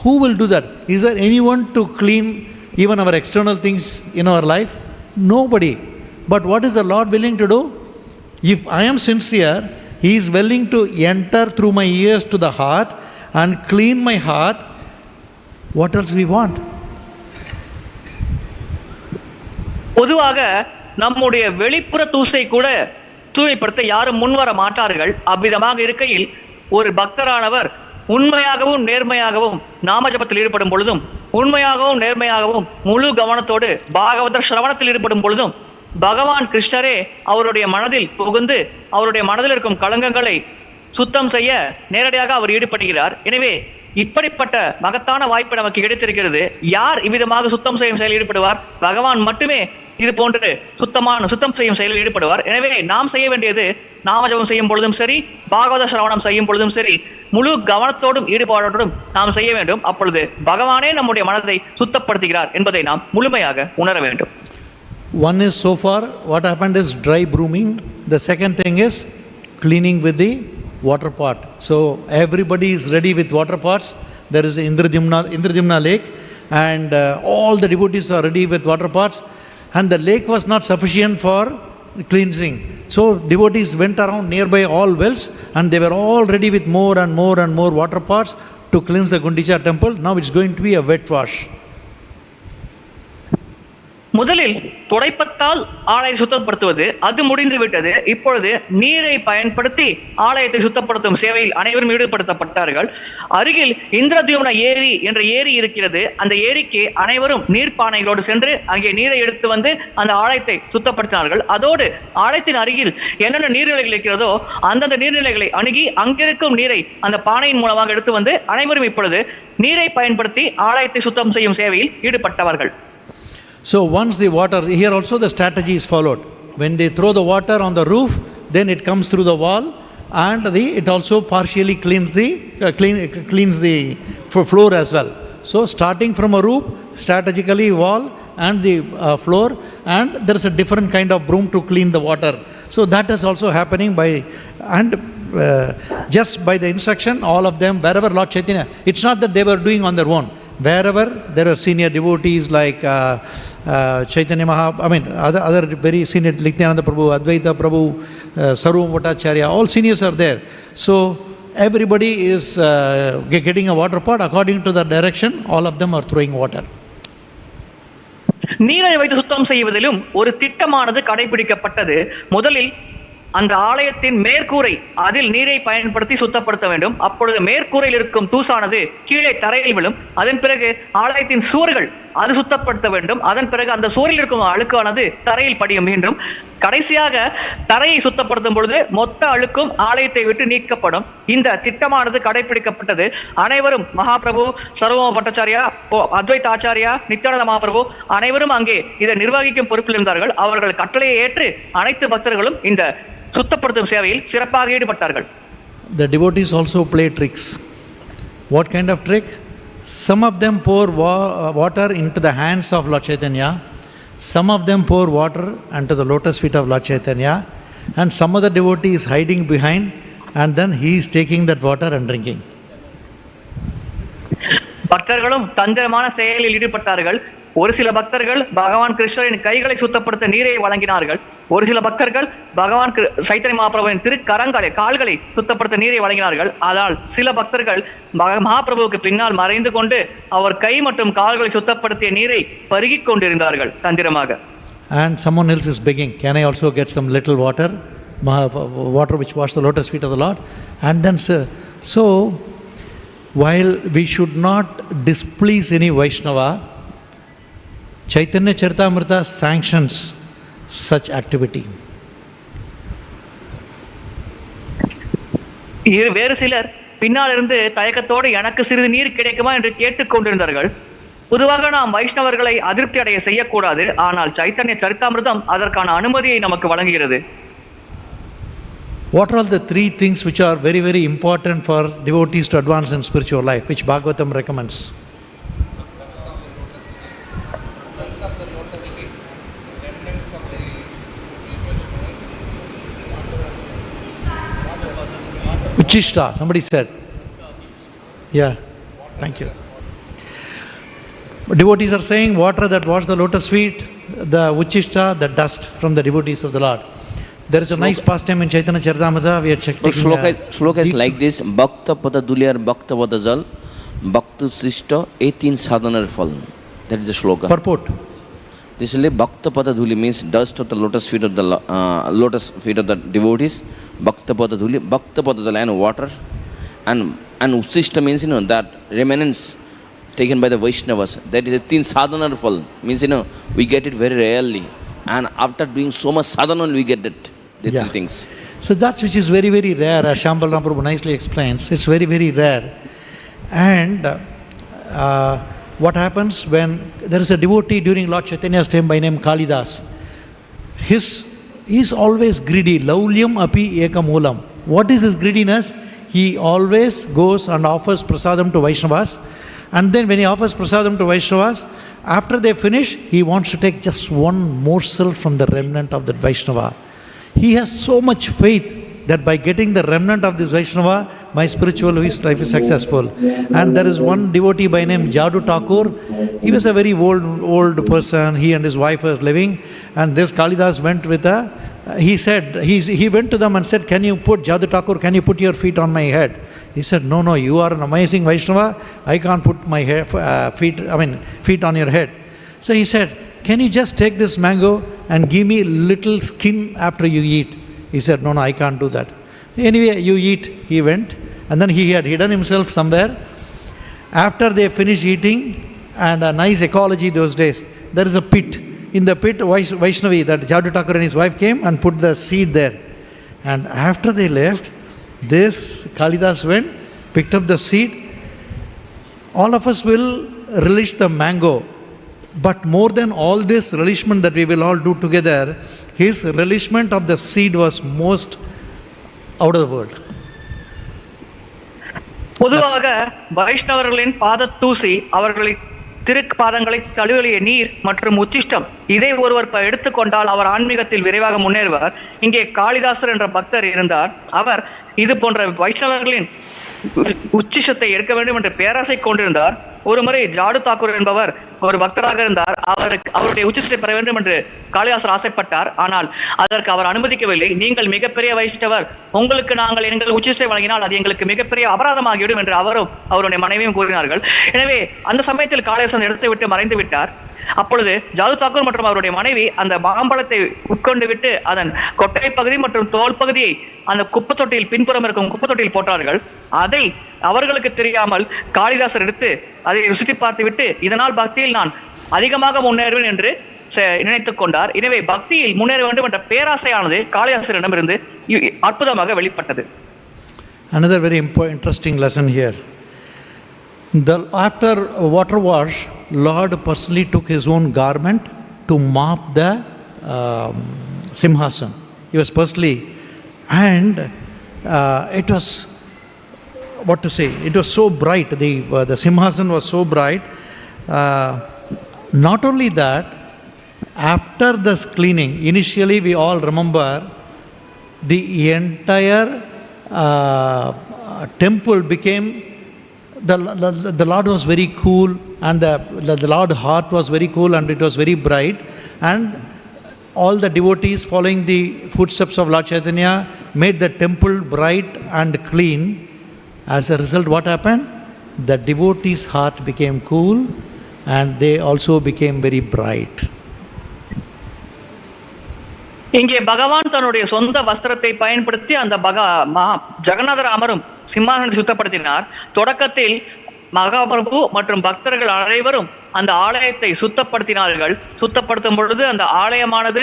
Who will do that? Is there anyone to clean even our external things in our life? Nobody. But what is the Lord willing to do? If I am sincere, He is willing to enter through my ears to the heart and clean my heart. What else we want? பொதுவாக நம்முடைய வெளிப்புற தூசை கூட தூய்மைப்படுத்த யாரும் முன்வர மாட்டார்கள். அவ்விதமாக இருக்கையில் ஒரு பக்தரானவர் உண்மையாகவும் நேர்மையாகவும் நாமஜபத்தில் ஈடுபடும் பொழுதும், உண்மையாகவும் நேர்மையாகவும் முழு கவனத்தோடு பாகவத சிரவணத்தில் ஈடுபடும் பொழுதும் பகவான் கிருஷ்ணரே அவருடைய மனதில் புகுந்து அவருடைய மனதில் இருக்கும் களங்கங்களை சுத்தம் செய்ய நேரடியாக அவர் ஈடுபடுகிறார். எனவே இப்படிப்பட்ட மகத்தான வாய்ப்பு நமக்கு கிடைத்திருக்கிறது. யார் இவ்விதமாக சுத்தம் செய்யும் செயலில் ஈடுபடுவார்? பகவான் மட்டுமே இது போன்று சுத்தம் செய்யும் செயலில் ஈடுபடுவார். எனவே நாம் செய்ய வேண்டியது, நாமஜபம் செய்யும் பொழுதும் சரி, பாகவத சிரவணம் செய்யும் பொழுதும் சரி, முழு கவனத்தோடும் ஈடுபாடோடும் நாம் செய்ய வேண்டும். அப்பொழுது பகவானே நம்முடைய மனதை சுத்தப்படுத்துகிறார் என்பதை நாம் முழுமையாக உணர வேண்டும். One is, so far what happened is dry brooming. The second thing is cleaning with the water pot. So everybody is ready with water pots. There is Indradyumna lake, and all the devotees are ready with water pots, and the lake was not sufficient for cleansing. So devotees went around nearby all wells, and they were all ready with more and more and more water pots to cleanse the Guṇḍicā temple. Now it's going to be a wet wash. முதலில் துடைப்பத்தால் ஆலயத்தை சுத்தப்படுத்துவது அது முடிந்து விட்டது. இப்பொழுது நீரை பயன்படுத்தி ஆலயத்தை சுத்தப்படுத்தும் சேவையில் அனைவரும் ஈடுபடுத்தப்பட்டார்கள். அருகில் இந்திரத்யும்ன ஏரி என்ற ஏரி இருக்கிறது. அந்த ஏரிக்கு அனைவரும் நீர்ப்பானைகளோடு சென்று அங்கே நீரை எடுத்து வந்து அந்த ஆலயத்தை சுத்தப்படுத்தினார்கள். அதோடு ஆலயத்தின் அருகில் என்னென்ன நீர்நிலைகள் இருக்கிறதோ அந்தந்த நீர்நிலைகளை அணுகி அங்கிருக்கும் நீரை அந்த பானையின் மூலமாக எடுத்து வந்து அனைவரும் இப்பொழுது நீரை பயன்படுத்தி ஆலயத்தை சுத்தம் செய்யும் சேவையில் ஈடுபட்டவர்கள். So once the water, here also the strategy is followed. When they throw the water on the roof, then it comes through the wall, and it also partially cleans the floor as well. So starting from a roof, strategically wall and the floor, and there is a different kind of broom to clean the water. So that is also happening just by the instruction, all of them, wherever Lord Chaitanya, it's not that they were doing on their own. Wherever there are senior devotees like Chaitanya Mahāprabhu, other very senior, Nityananda Prabhu, Advaita Prabhu, Sarvam Bhattacharya, all seniors are there. So everybody is getting a water pot according to the direction. All of them are throwing water. நீரை வைத்து சுத்தம் செய்வதிலும் ஒரு திட்டமானது கடைபிடிக்கப்பட்டது. முதலில் அந்த ஆலயத்தின் மேற்கூரை, அதில் நீரை பயன்படுத்தி சுத்தப்படுத்த வேண்டும். அப்பொழுது மேற்கூரையில் இருக்கும் தூசானது கீழே தரையில் விழும். அதன் பிறகு ஆலயத்தின் சுவர்கள் அது சுத்தப்படுத்த வேண்டும். அதன் பிறகு அந்த சுவரில் இருக்கும் அழுக்கானது தரையில் படியும். மீண்டும் கடைசியாக தரையை சுத்தப்படுத்தும் பொழுது மொத்த அழுக்கும் ஆலயத்தை விட்டு நீக்கப்படும். இந்த திட்டமானது கடைபிடிக்கப்பட்டது. அனைவரும் மகாபிரபு, சர்வம பட்டாச்சாரியா, அத்வைத ஆச்சாரியா, நித்யானந்த மகாபிரபு அனைவரும் அங்கே இதை நிர்வகிக்கும் பொறுப்பில் இருந்தார்கள். அவர்கள் கட்டளையை ஏற்று அனைத்து பக்தர்களும் இந்த சுத்தப்படுத்தும் சேவையில் சிறப்பாக ஈடுபட்டார்கள். The devotees also play tricks. What kind of trick? Some of them pour water into the hands of Lord Chaitanya. Some of them pour water onto the lotus feet of Lord Chaitanya, and some other devotee is hiding behind, and then he is taking that water and drinking. பக்தர்களும் தந்திரமான செயலில் ஈடுபட்டார்கள். ஒரு சில பக்தர்கள் பகவான் கிருஷ்ணரின் கைகளை சுத்தப்படுத்த நீரை வழங்கினார்கள். ஒரு சில பக்தர்கள் பகவான் சைத்தன்ய மகாபிரபுவின் திருக்கரங்களை கால்களை சுத்தப்படுத்த நீரை வழங்கினார்கள். ஆனால் சில பக்தர்கள் மகாபிரபுவுக்கு பின்னால் மறைந்து கொண்டு அவர் கை மற்றும் கால்களை சுத்தப்படுத்திய நீரை பருகிக் கொண்டிருந்தார்கள் தந்திரமாக. And someone else is begging, can I also get some little water? Water which washed the lotus feet of the Lord. And then so while we should not displease any Vaishnava, Chaitanya Charitamrita sanctions such activity. வேறு சிலர் பின்னால் இருந்து தயக்கத்தோடு எனக்கு சிறிது நீர் கிடைக்குமா என்று கேட்டுக்கொண்டிருந்தார்கள். பொதுவாக நாம் வைஷ்ணவர்களை அதிருப்தி அடைய செய்யக்கூடாது. ஆனால் சைத்தன்ய சரிதாமிர்தம் அதற்கான அனுமதியை நமக்கு வழங்குகிறது. What are all the three things which are very, very important for devotees to advance in spiritual life, which Bhagavatam recommends? Uchishta, somebody said. Yeah, thank you. Devotees are saying water that wash the lotus feet, the uchishta, the dust from the devotees of the Lord. There is a nice pastime in Chaitanya Charitamrita. We are checking. Shloka is like this: Bhakta pada dulyar bhakta pada jal, bhakta sishta 18 sadhanar phal. That is the shloka. Purport. This is bhakta pada dhuli means dust of the lotus feet of the devotees. Bhakta pada dhuli, bhakta pada jal and water, and usishta means that remnants taken by the Vaisnavas. That is a thin sadhana phal. Means we get it very rarely, and after doing so much sadhana we get it. The three things. So that which is very, very rare, as Shambhala Prabhu nicely explains, it's very, very rare. And what happens when there is a devotee during Lord Chaitanya's time by name Kalidas? He's always greedy. Laulyam api ekamulam. What is his greediness? He always goes and offers prasadam to Vaishnavas. And then when he offers prasadam to Vaishnavas, after they finish, he wants to take just one morsel from the remnant of that Vaishnava. He has so much faith that by getting the remnant of this Vaishnava, my spiritual life is successful. And there is one devotee by name Jadu Thakur. He was a very old person. He and his wife were living. And this Kalidas went with he went to them and said, can you put, Jadu Thakur, can you put your feet on my head? He said, no, you are an amazing Vaishnava. I can't put my feet on your head. So he said, can you just take this mango and give me little skin after you eat? He said, no, I can't do that. Anyway, you eat. He went, and then he had hidden himself somewhere. After they finished eating, and a nice ecology those days, there is a pit. In the pit, Vaishnavi, that Jadu Thakur and his wife came and put the seed there. And after they left, this Kalidas went, picked up the seed. All of us will relish the mango. But more than all this relishment that we will all do together, his relishment of the seed was most out of the world. பொதுவாக வைஷ்ணவர்களின் பாத தூசி அவர்களை திருப்பாதங்களை தழுவிய நீர் மற்றும் உச்சிஷ்டம் இதை ஒருவர் எடுத்துக்கொண்டால் அவர் ஆன்மீகத்தில் விரைவாக முன்னேறுவார். இங்கே காளிதாசர் என்ற பக்தர் இருந்தார். அவர் இது போன்ற வைஷ்ணவர்களின் உச்சிஷத்தை எடுக்க வேண்டும் என்று பேராசை கொண்டிருந்தார். ஒரு முறை ஜாடு தாக்கூர் என்பவர் ஒரு பக்தராக இருந்தார். அவருடைய உச்சிஷ்டத்தை பெற வேண்டும் என்று காளிதாசர் ஆசைப்பட்டார். ஆனால் அதற்கு அவர் அனுமதிக்கவில்லை. நீங்கள் மிகப்பெரிய வைஷ்ணவர், உங்களுக்கு நாங்கள் எங்கள் உச்சிஷ்டத்தை வழங்கினால் அது எங்களுக்கு மிகப்பெரிய அபராதமாகிவிடும் என்று அவரும் அவருடைய மனைவியும் கூறினார்கள். எனவே அந்த சமயத்தில் காளிதாசன் இடத்தை விட்டு மறைந்து விட்டார். அப்பொழுது ஜாது தாக்கூர் மற்றும் அவருடைய மனைவி அந்த மாம்பழத்தை உட்கொண்டு விட்டு அதன் கொட்டை பகுதி மற்றும் தோல் பகுதியை அந்த குப்பத்தொட்டியில் பின்புறம் இருக்கும் குப்பத்தொட்டியில் போட்டார்கள். அதை அவர்களுக்கு தெரியாமல் காளிதாசர் எடுத்து அதை ருசித்து பார்த்து விட்டு இதனால் பக்தியில் நான் அதிகமாக முன்னேறுவேன் என்று நினைத்துக் கொண்டார். எனவே பக்தியில் முன்னேற வேண்டும் என்ற பேராசையானது காளிதாசரிடமிருந்து அற்புதமாக வெளிப்பட்டது. Another very interesting lesson here. After water wash, Lord personally took his own garment to mop the simhasan. He was personally, and it was, what to say, it was so bright, the simhasan was so bright. Not only that, after this cleaning, initially we all remember the entire temple became, the Lord was very cool, and the Lord's heart was very cool and it was very bright, and all the devotees following the footsteps of Lord Chaitanya made the temple bright and clean. As a result, what happened? The devotees' heart became cool and they also became very bright. இங்கே பகவான் தன்னுடைய சொந்த வஸ்திரத்தை பயன்படுத்தி அந்த ஜெகநாதர் அமரும் சிம்மாசனத்தை சுத்தப்படுத்தினார். தொடக்கத்தில் மகாபிரபு மற்றும் பக்தர்கள் அனைவரும் அந்த ஆலயத்தை சுத்தப்படுத்தினார்கள். சுத்தப்படுத்தும் பொழுது அந்த ஆலயமானது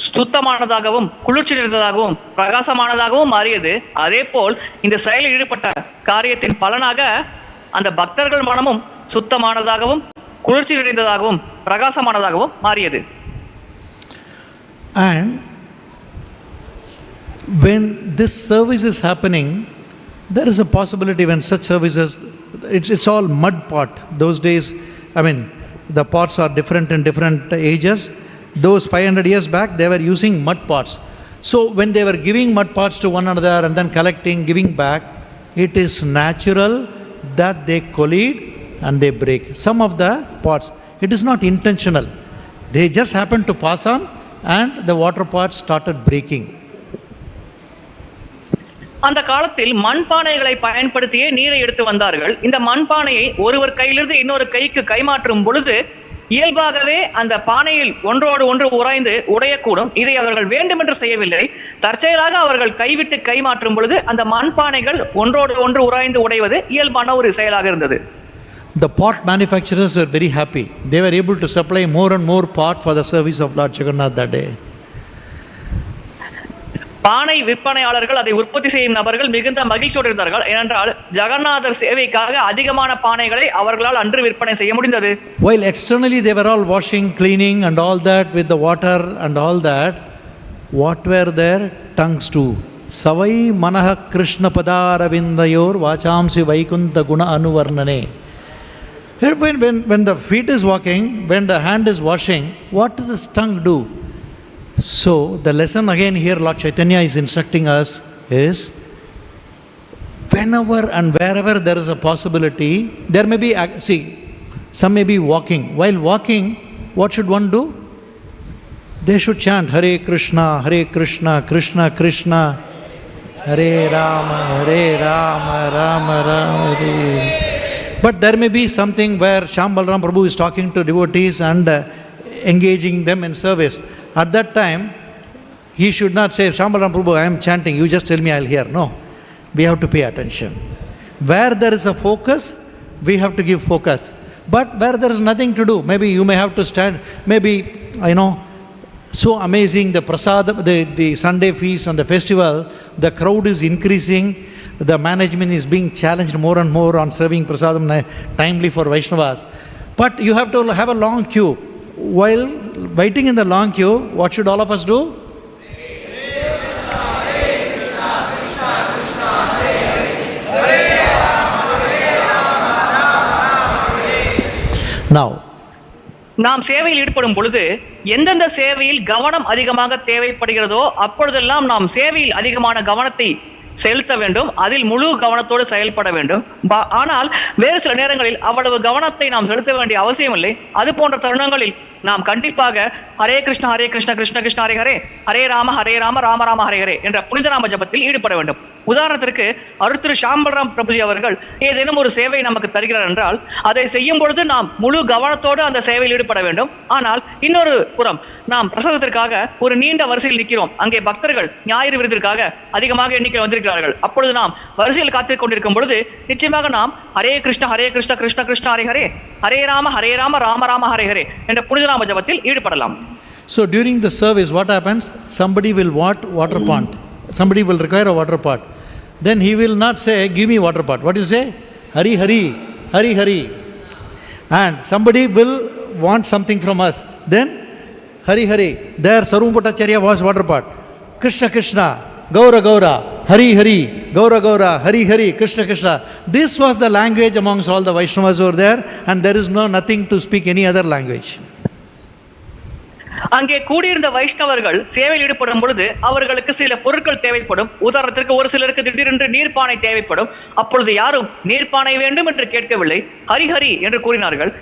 சுத்தமானதாகவும் குளிர்ச்சி நிறைந்ததாகவும் பிரகாசமானதாகவும் மாறியது. அதே போல் இந்த செயலில் ஈடுபட்ட காரியத்தின் பலனாக அந்த பக்தர்கள் மனமும் சுத்தமானதாகவும் குளிர்ச்சி நிறைந்ததாகவும் பிரகாசமானதாகவும் மாறியது. And when this service is happening, there is a possibility when such services, it's all mud pot. Those days, I mean, the pots are different in different ages. Those 500 years back, they were using mud pots. So when they were giving mud pots to one another and then collecting, giving back, it is natural that they collide and they break. Some of the pots, it is not intentional. They just happen to pass on and the water pots started breaking. அந்த காலத்தில் மண்பானைகளை பயன்படுத்தியே நீரை எடுத்து வந்தார்கள். இந்த மண்பானையை ஒருவர் கையிலிருந்து இன்னொரு கைக்கு கைமாற்றும் பொழுது இயல்பாகவே அந்த பானையில் ஒன்றோடு ஒன்று உராய்ந்து உடையக்கூடும். இதை அவர்கள் வேண்டுமென்று செய்யவில்லை. தற்செயலாக அவர்கள் கைவிட்டு கைமாற்றும் பொழுது அந்த மண்பானைகள் ஒன்றோடு ஒன்று உராய்ந்து உடைவது இயல்பான ஒரு செயலாக இருந்தது. The pot manufacturers were very happy. They were able to supply more and more pot for the service of Lord Jagannath that day. பானை விற்பனையாளர்கள், அதை உற்பத்தி செய்யும் நபர்கள் மிகுந்த மகிழ்ச்சியோடு இருந்தார்கள். ஏனென்றால் ஜெகநாதர் சேவைக்காக அதிகமான பானைகளை அவர்களால் அன்று விற்பனை செய்ய முடிந்தது. While externally they were all washing, cleaning and all that with the water and all that, what were their tongues to? Savai manaha Krishna padaravindayor vachamsi vaikunta guna anuvarnane. When the feet is walking, when the hand is washing, what does this tongue do? So the lesson again here Lord Chaitanya is instructing us is, whenever and wherever there is a possibility, there may be, see, some may be walking. While walking, what should one do? They should chant Hare Krishna, Hare Krishna, Krishna Krishna, Hare Rama, Hare Rama, Rama Rama Hare. But there may be something where Shyam Prabhu is talking to devotees and engaging them in service. At that time, he should not say, Shyam Prabhu, I am chanting, you just tell me, I will hear. No, we have to pay attention. Where there is a focus, we have to give focus. But where there is nothing to do, maybe you may have to stand, maybe, so amazing, the prasad, the Sunday feast and the festival, the crowd is increasing, the management is being challenged more and more on serving prasadam timely for Vaisnavas. But you have to have a long queue. While waiting in the long queue, what should all of us do? Now, நாம் சேவையில் ஈடுபடும் பொழுது எந்தெந்த சேவையில் கவனம் அதிகமாக தேவைப்படுகிறதோ அப்பொழுதெல்லாம் நாம் சேவையில் அதிகமான கவனத்தை செலுத்த வேண்டும். அதில் முழு கவனத்தோடு செயல்பட வேண்டும். ஆனால் வேறு சில நேரங்களில் அவ்வளவு கவனத்தை நாம் செலுத்த வேண்டிய அவசியம் இல்லை. அது போன்ற தருணங்களில் நாம் கண்டிப்பாக ஹரே கிருஷ்ணா ஹரே கிருஷ்ணா கிருஷ்ண கிருஷ்ண ஹரே ஹரே, ஹரே ராம ராம ராம ஹரே ஹரே என்ற புனித நாம ஜபத்தில் ஈடுபட வேண்டும். உதாரணத்திற்கு திரு ஷாம்பல்ராம் பிரபுஜி அவர்கள் ஏதேனும் ஒரு சேவை நமக்கு தருகிறார் என்றால் அதை செய்யும் பொழுது நாம் முழு கவனத்தோடு அந்த சேவையில் ஈடுபட வேண்டும். ஆனால் இன்னொரு புறம் நாம் பிரசாதத்திற்காக ஒரு நீண்ட வரிசையில் நிற்கிறோம். அங்கே பக்தர்கள் ஞாயிறு விருதிற்காக அதிகமாக எண்ணிக்கை வந்திருக்கிறார்கள். அப்பொழுது நாம் வரிசையில் காத்துக் கொண்டிருக்கும் பொழுது நிச்சயமாக நாம் ஹரே கிருஷ்ணா கிருஷ்ண கிருஷ்ண ஹரே ஹரே, ஹரே ராம ராம ராம ஹரே ஹரே என்ற புனித நாம ஜபத்தில் ஈடுபடலாம். So during the service, what happens? Somebody will want water pot. Somebody will require a water pot. Then he will not say, give me water pot. What will he say? Hari Hari, Hari Hari. And somebody will want something from us. Then Hari Hari. There Sarum Bhattacharya was water pot. Krishna Krishna, Gaura Gaura, Hari Hari, Gaura Gaura, Hari Hari, Krishna Krishna. This was the language amongst all the Vaishnavas who were there, and there is nothing to speak any other language. அங்கே கூடியிருந்த வைஷ்ணவர்கள் சேவையில் ஈடுபடும் பொழுது அவர்களுக்கு சில பொருட்கள் தேவைப்படும். உதாரணத்திற்கு ஒரு சிலருக்கு திடீரென்று நீர்ப்பானை தேவைப்படும். அப்பொழுது யாரும் நீர்ப்பானை வேண்டும் என்று கேட்கவில்லை, ஹரிஹரி என்று கூறினார்கள்.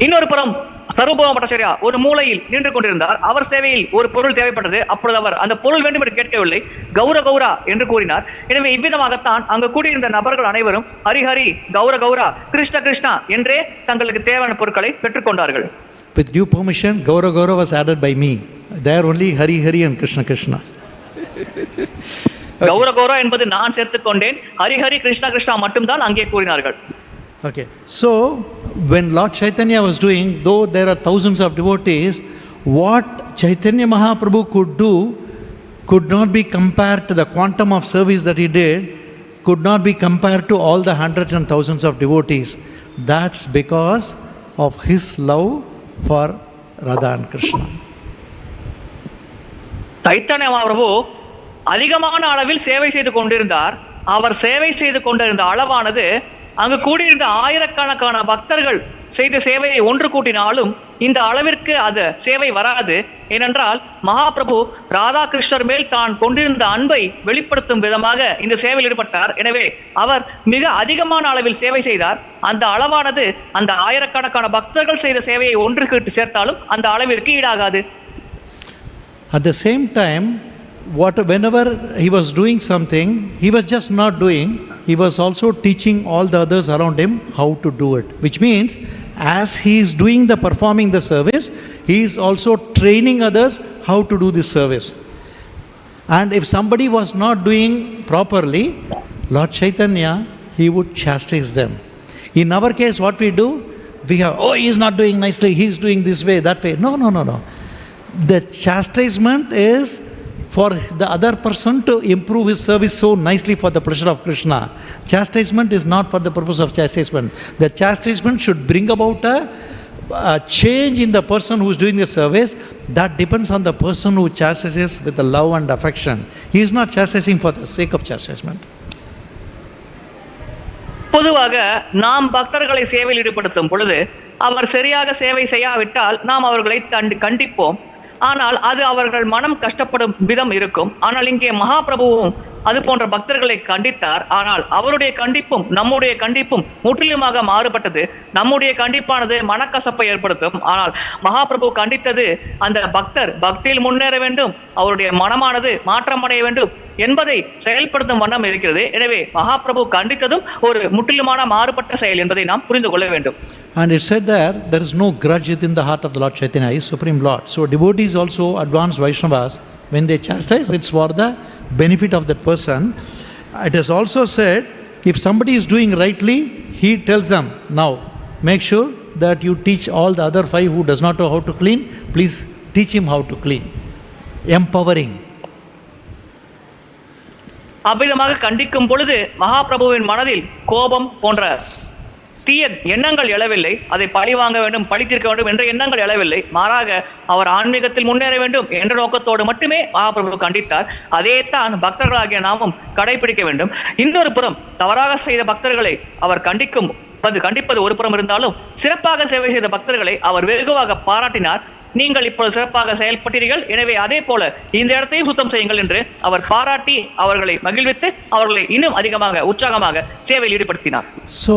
இன்னொரு புறம் சர்வபௌம பட்டாச்சார்யா ஒரு மூலையில் நின்று கொண்டிருந்தார். அவர் சேவையில் ஒரு பொருள் தேவைப்பட்டது. அப்பொழுது அவர் அந்த பொருள் வேண்டும் என்று கேட்கவில்லை, கௌரா என்று கூறினார். எனவே இவ்விதமாகத்தான் அங்கு கூடியிருந்த நபர்கள் அனைவரும் ஹரிஹரி, கௌரா, கிருஷ்ணா என்றே தங்களுக்கு தேவையான பொருட்களை பெற்றுக்கொண்டார்கள். With due permission, Gaura was added by me. There only Hari and Krishna. கௌரா என்பது நான் சேர்த்துக் கொண்டேன், ஹரிஹரி கிருஷ்ணா மட்டும்தான் அங்கே கூறினார்கள். Okay, so when Lord Chaitanya was doing, though there are thousands of devotees, what Chaitanya Mahāprabhu could do could not be compared to the quantum of service that he did, could not be compared to all the hundreds and thousands of devotees. That's because of his love for Radha and Krishna. Chaitanya Mahaprabhu அதிகமான அளவில் சேவை செய்து கொண்டிருந்தார். அவர் சேவை செய்து கொண்டிருந்த அளவானது அங்கு கூடியிருந்த ஆயிரக்கணக்கான பக்தர்கள் செய்த சேவையை ஒன்று கூட்டினாலும் இந்த அளவிற்கு அது சேவை வராது. ஏனென்றால் மகாபிரபு ராதாகிருஷ்ணர் மேல் தான் கொண்டிருந்த அன்பை வெளிப்படுத்தும் விதமாக இந்த சேவையில் ஈடுபட்டார். எனவே அவர் மிக அதிகமான அளவில் சேவை செய்தார். அந்த அளவானது அந்த ஆயிரக்கணக்கான பக்தர்கள் செய்த சேவையை ஒன்று கூட்டி சேர்த்தாலும் அந்த அளவிற்கு ஈடாகாது. At the same time, whenever he was doing something, he was just not doing, he was also teaching all the others around him how to do it. Which means, as he is doing performing the service, he is also training others how to do this service. And if somebody was not doing properly, Lord Chaitanya, he would chastise them. In our case, what we do, we have, he is not doing nicely, he is doing this way, that way. No. The chastisement is for the other person to improve his service so nicely for the pleasure of Krishna. Chastisement is not for the purpose of chastisement. The chastisement should bring about a change in the person who is doing the service. That depends on the person who chastises with the love and affection. He is not chastising for the sake of chastisement. பொதுவாக நாம் பக்தர்களை சேவையில் ஈடுபடுத்தும் பொழுது அவர் சரியாக சேவை செய்யாவிட்டால் நாம் அவர்களை கண்டிப்போம். ஆனால் அது அவர்கள் மனம் கஷ்டப்படும் விதம் இருக்கும். ஆனால் இங்கே மகாபிரபுவும் அது போன்ற பக்தர்களை கண்டித்தார். ஆனால் அவருடைய கண்டிப்பும் நம்முடைய கண்டிப்பும் முற்றிலுமாக மாறுபட்டது. நம்முடைய கண்டிப்பானது மனக்கசப்பை ஏற்படுத்தும். ஆனால் மகாபிரபு கண்டித்தது அந்த பக்தர் பக்தியில் முன்னேற வேண்டும், அவருடைய மனமானது மாற்றமடைய வேண்டும் என்பதை செயல்படுத்தும் வண்ணம் இருக்கிறது. எனவே மகாபிரபு கண்டித்ததும் ஒரு முற்றிலுமான மாறுபட்ட செயல் என்பதை நாம் புரிந்து கொள்ள வேண்டும். And it said there is no grudge within the heart of the Lord Chaitanya, he is Supreme Lord. So devotees also, advanced Vaisnavas, when they chastise, it's for the benefit of that person. It is also said, if somebody is doing rightly, he tells them, now make sure that you teach all the other 5 who does not know how to clean, please teach him how to clean. Empowering. அவ்விதமாக கண்டிக்கும் பொழுது மகாபிரபுவின் மனதில் கோபம் போன்ற தீய எண்ணங்கள் எழவில்லை. அதை பழி வாங்க வேண்டும், பழித்திருக்க வேண்டும் என்ற எண்ணங்கள் எழவில்லை. மாறாக அவர் ஆன்மீகத்தில் முன்னேற வேண்டும் என்ற நோக்கத்தோடு மட்டுமே மகாபிரபு கண்டித்தார். அதே தான் பக்தர்களாகிய நாமும் கடைபிடிக்க வேண்டும். இன்னொரு புறம் தவறாக செய்த பக்தர்களை அவர் கண்டிப்பது ஒரு புறம் இருந்தாலும் சிறப்பாக சேவை செய்த பக்தர்களை அவர் வெகுவாக பாராட்டினார். நீங்கள் இப்பொழுது சிறப்பாக செயல்பட்டீர்கள், எனவே அதே போல இந்த இடத்தையும் சுத்தம் செய்யுங்கள் என்று அவர் பாராட்டி அவர்களை மகிழ்வித்து அவர்களை இன்னும் அதிகமாக உற்சாகமாக சேவையில் ஈடுபடுத்தினார். So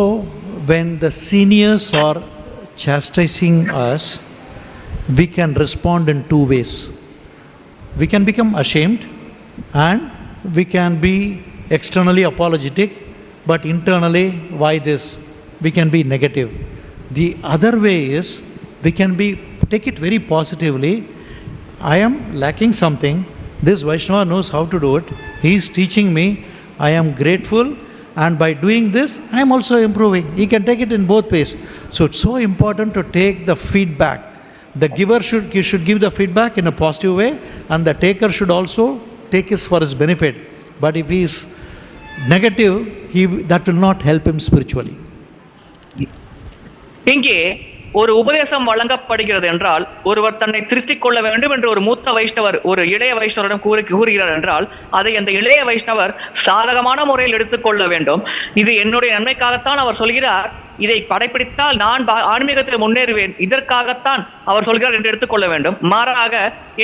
when the seniors are chastising us, we can respond in 2 ways. We can become ashamed and we can be externally apologetic, but internally, why this? We can be negative. The other way is we can take it very positively. I am lacking something, this Vaishnava knows how to do it, he is teaching me, I am grateful, and by doing this I am also improving. He can take it in both ways. So it's so important to take the feedback. The giver should give the feedback in a positive way, and the taker should also take it for his benefit. But if he is negative, that will not help him spiritually. இங்கே ஒரு உபதேசம் வழங்கப்படுகிறது என்றால் ஒருவர் தன்னை திருத்திக் கொள்ள வேண்டும் என்று ஒரு மூத்த வைஷ்ணவர் ஒரு இளைய வைஷ்ணவரிடம் கூறுகிறார் என்றால் அதை அந்த இளைய வைஷ்ணவர் சாதகமான முறையில் எடுத்துக்கொள்ள வேண்டும். இது என்னுடைய நன்மைக்காகத்தான் அவர் சொல்கிறார். இதை கடைபிடித்தால் நான் ஆன்மீகத்தில் முன்னேறுவேன், இதற்காகத்தான் அவர் சொல்கிறார் என்று எடுத்துக்கொள்ள வேண்டும். மாறாக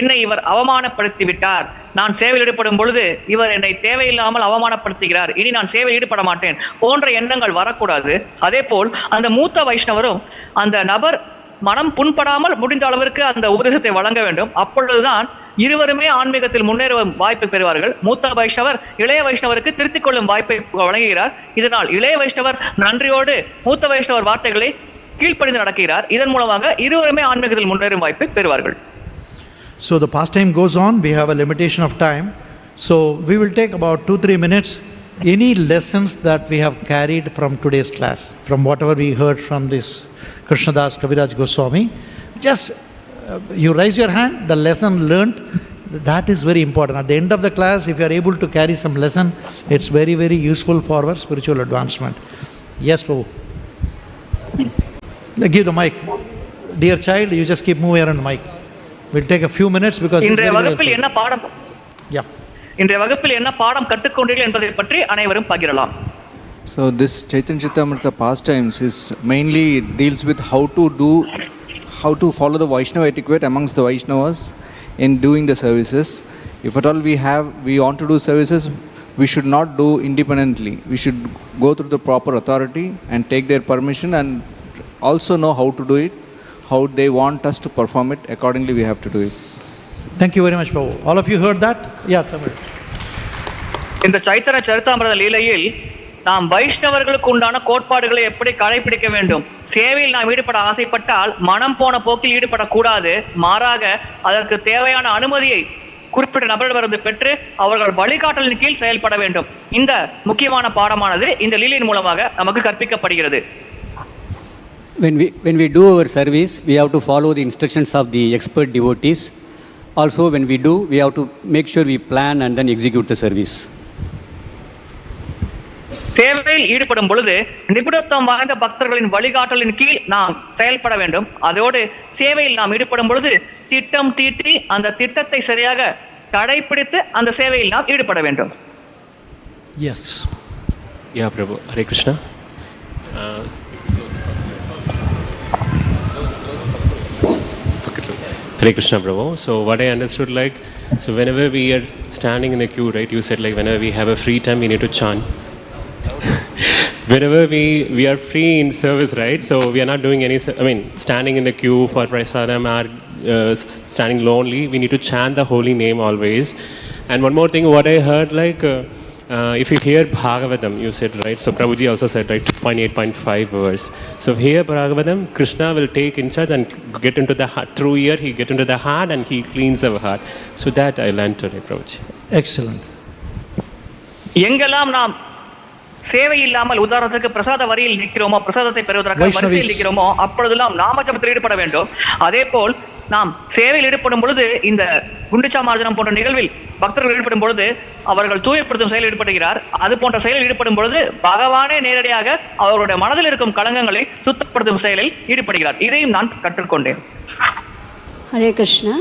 என்னை இவர் அவமானப்படுத்தி விட்டார், நான் சேவையில் ஈடுபடும் பொழுது இவர் என்னை தேவையில்லாமல் அவமானப்படுத்துகிறார், இனி நான் சேவையில் ஈடுபட மாட்டேன் போன்ற எண்ணங்கள் வரக்கூடாது. அதே போல் அந்த மூத்த வைஷ்ணவரும் அந்த நபர் மனம் புண்படாமல் முடிந்த அளவிற்கு அந்த உபதேசத்தை வழங்க வேண்டும். அப்பொழுதுதான் இருவருமே ஆன்மீகத்தில் முன்னேறும் வாய்ப்பை பெறுவார்கள். மூத்த வைஷ்ணவர் இளைய வைஷ்ணவருக்கு திருத்திக் கொள்ளும் வாய்ப்பை வழங்குகிறார். இதனால் இளைய வைஷ்ணவர் நன்றியோடு மூத்த வைஷ்ணவர் வார்த்தைகளை கீழ்ப்படிந்து நடக்கிறார். இதன் மூலமாக இருவருமே ஆன்மீகத்தில் முன்னேறும் வாய்ப்பை பெறுவார்கள். So the pastime goes on. We have a limitation of time. So we will take about 2-3 minutes. Any lessons that we have carried from today's class, from whatever we heard from this Krishnadas Kaviraj Goswami, just you raise your hand, the lesson learnt, that is very important. At the end of the class, if you are able to carry some lesson, it's very, very useful for our spiritual advancement. Yes, Prabhu. Give the mic. Dear child, you just keep moving around the mic. We'll take a few minutes because இன்றைய வகுப்பில் என்ன பாடம் இன்றைய வகுப்பில் என்ன பாடம் கற்றுக்கொண்டீர்கள் என்பதை பற்றி அனைவரும் பகிரலாம். So this Chaitanya Charitamrita pastimes is mainly deals with how to follow the Vaishnava etiquette amongst the Vaishnavas in doing the services. If at all we want to do services, we should not do independently. We should go through the proper authority and take their permission and also know how to do it, how they want us to perform it. Accordingly, we have to do it. Thank you very much, Prabhu. All of you heard that? Yeah, Tamil. இந்த சைத்தன்ய சரிதாமிரத லீலையில் நாம் வைஷ்ணவர்களுக்கு உண்டான கோட்பாடுகளை எப்படி கடைபிடிக்க வேண்டும், சேவையில் நாம் ஈடுபட ஆசைப்பட்டால் மனம் போன போக்கில் ஈடுபடக்கூடாது, மாறாக அதற்கு தேவையான அனுமதியை குறிப்பிட்ட நபரிடமிருந்து பெற்று அவர்கள் வழிகாட்டலின் கீழ் செயல்பட வேண்டும். இந்த முக்கியமான பாடமானது இந்த லீலையின் மூலமாக நமக்கு கற்பிக்கப்படுகிறது. When we do our service, we have to follow the instructions of the expert devotees. Also, when we do, we have to make sure we plan and then execute the service. சேவையில் ஈடுபடும் பொழுது நிபுணத்துவம் வாய்ந்த பக்தர்களின் வழிகாட்டலின் கீழ் நாம் செயல்பட வேண்டும். அதோடு சேவையில் நாம் ஈடுபடும் பொழுது திட்டம் தீட்டி அந்த திட்டத்தை சரியாக கடைபிடித்து அந்த சேவையில் நாம் ஈடுபட வேண்டும். Yes. Yeah, Prabhu. Hare Krishna. Hare Krishna, Prabhu. So what I understood, like, so whenever we are standing in the queue, right, you said like whenever we have a free time, we need to chant. Whenever we are free in service, right, so we are not doing any, standing in the queue for prasadam or standing lonely, we need to chant the holy name always. And one more thing, what I heard, like, if you hear Bhagavatam, you said, right, so Prabhuji also said, right, 2.8.5 verse. So here Bhagavatam, Krishna will take in charge and get into the heart. Through here, he get into the heart and he cleans our heart. So that I learned today, Prabhuji. Excellent. எங்கெல்லாம் நாம் சேவை இல்லாமல் உதாரணத்துக்கு பிரசாத வரியில் நிற்கிறோமோ, பிரசாதத்தை பெறுவதற்காக வரிசையில் நிற்கிறோமோ, அப்பொழுதெல்லாம் நாம ஜபத்தில் ஈடுபட வேண்டும். அதே போல் நாம் சேவையில் ஈடுபடும் பொழுது இந்த குண்டிச்சாமார்ஜனம் போன்ற நிகழ்வில் பக்தர்கள் ஈடுபடும் பொழுது அவர்கள் தூய்மைப்படுத்தும் செயலில் ஈடுபடுகிறார். அது போன்ற செயலில் ஈடுபடும் பொழுது பகவானே நேரடியாக அவருடைய மனதில் இருக்கும் களங்கங்களை சுத்தப்படுத்தும் செயலில் ஈடுபடுகிறார். இதையும் நான் கற்றுக்கொண்டேன். Hare Krishna.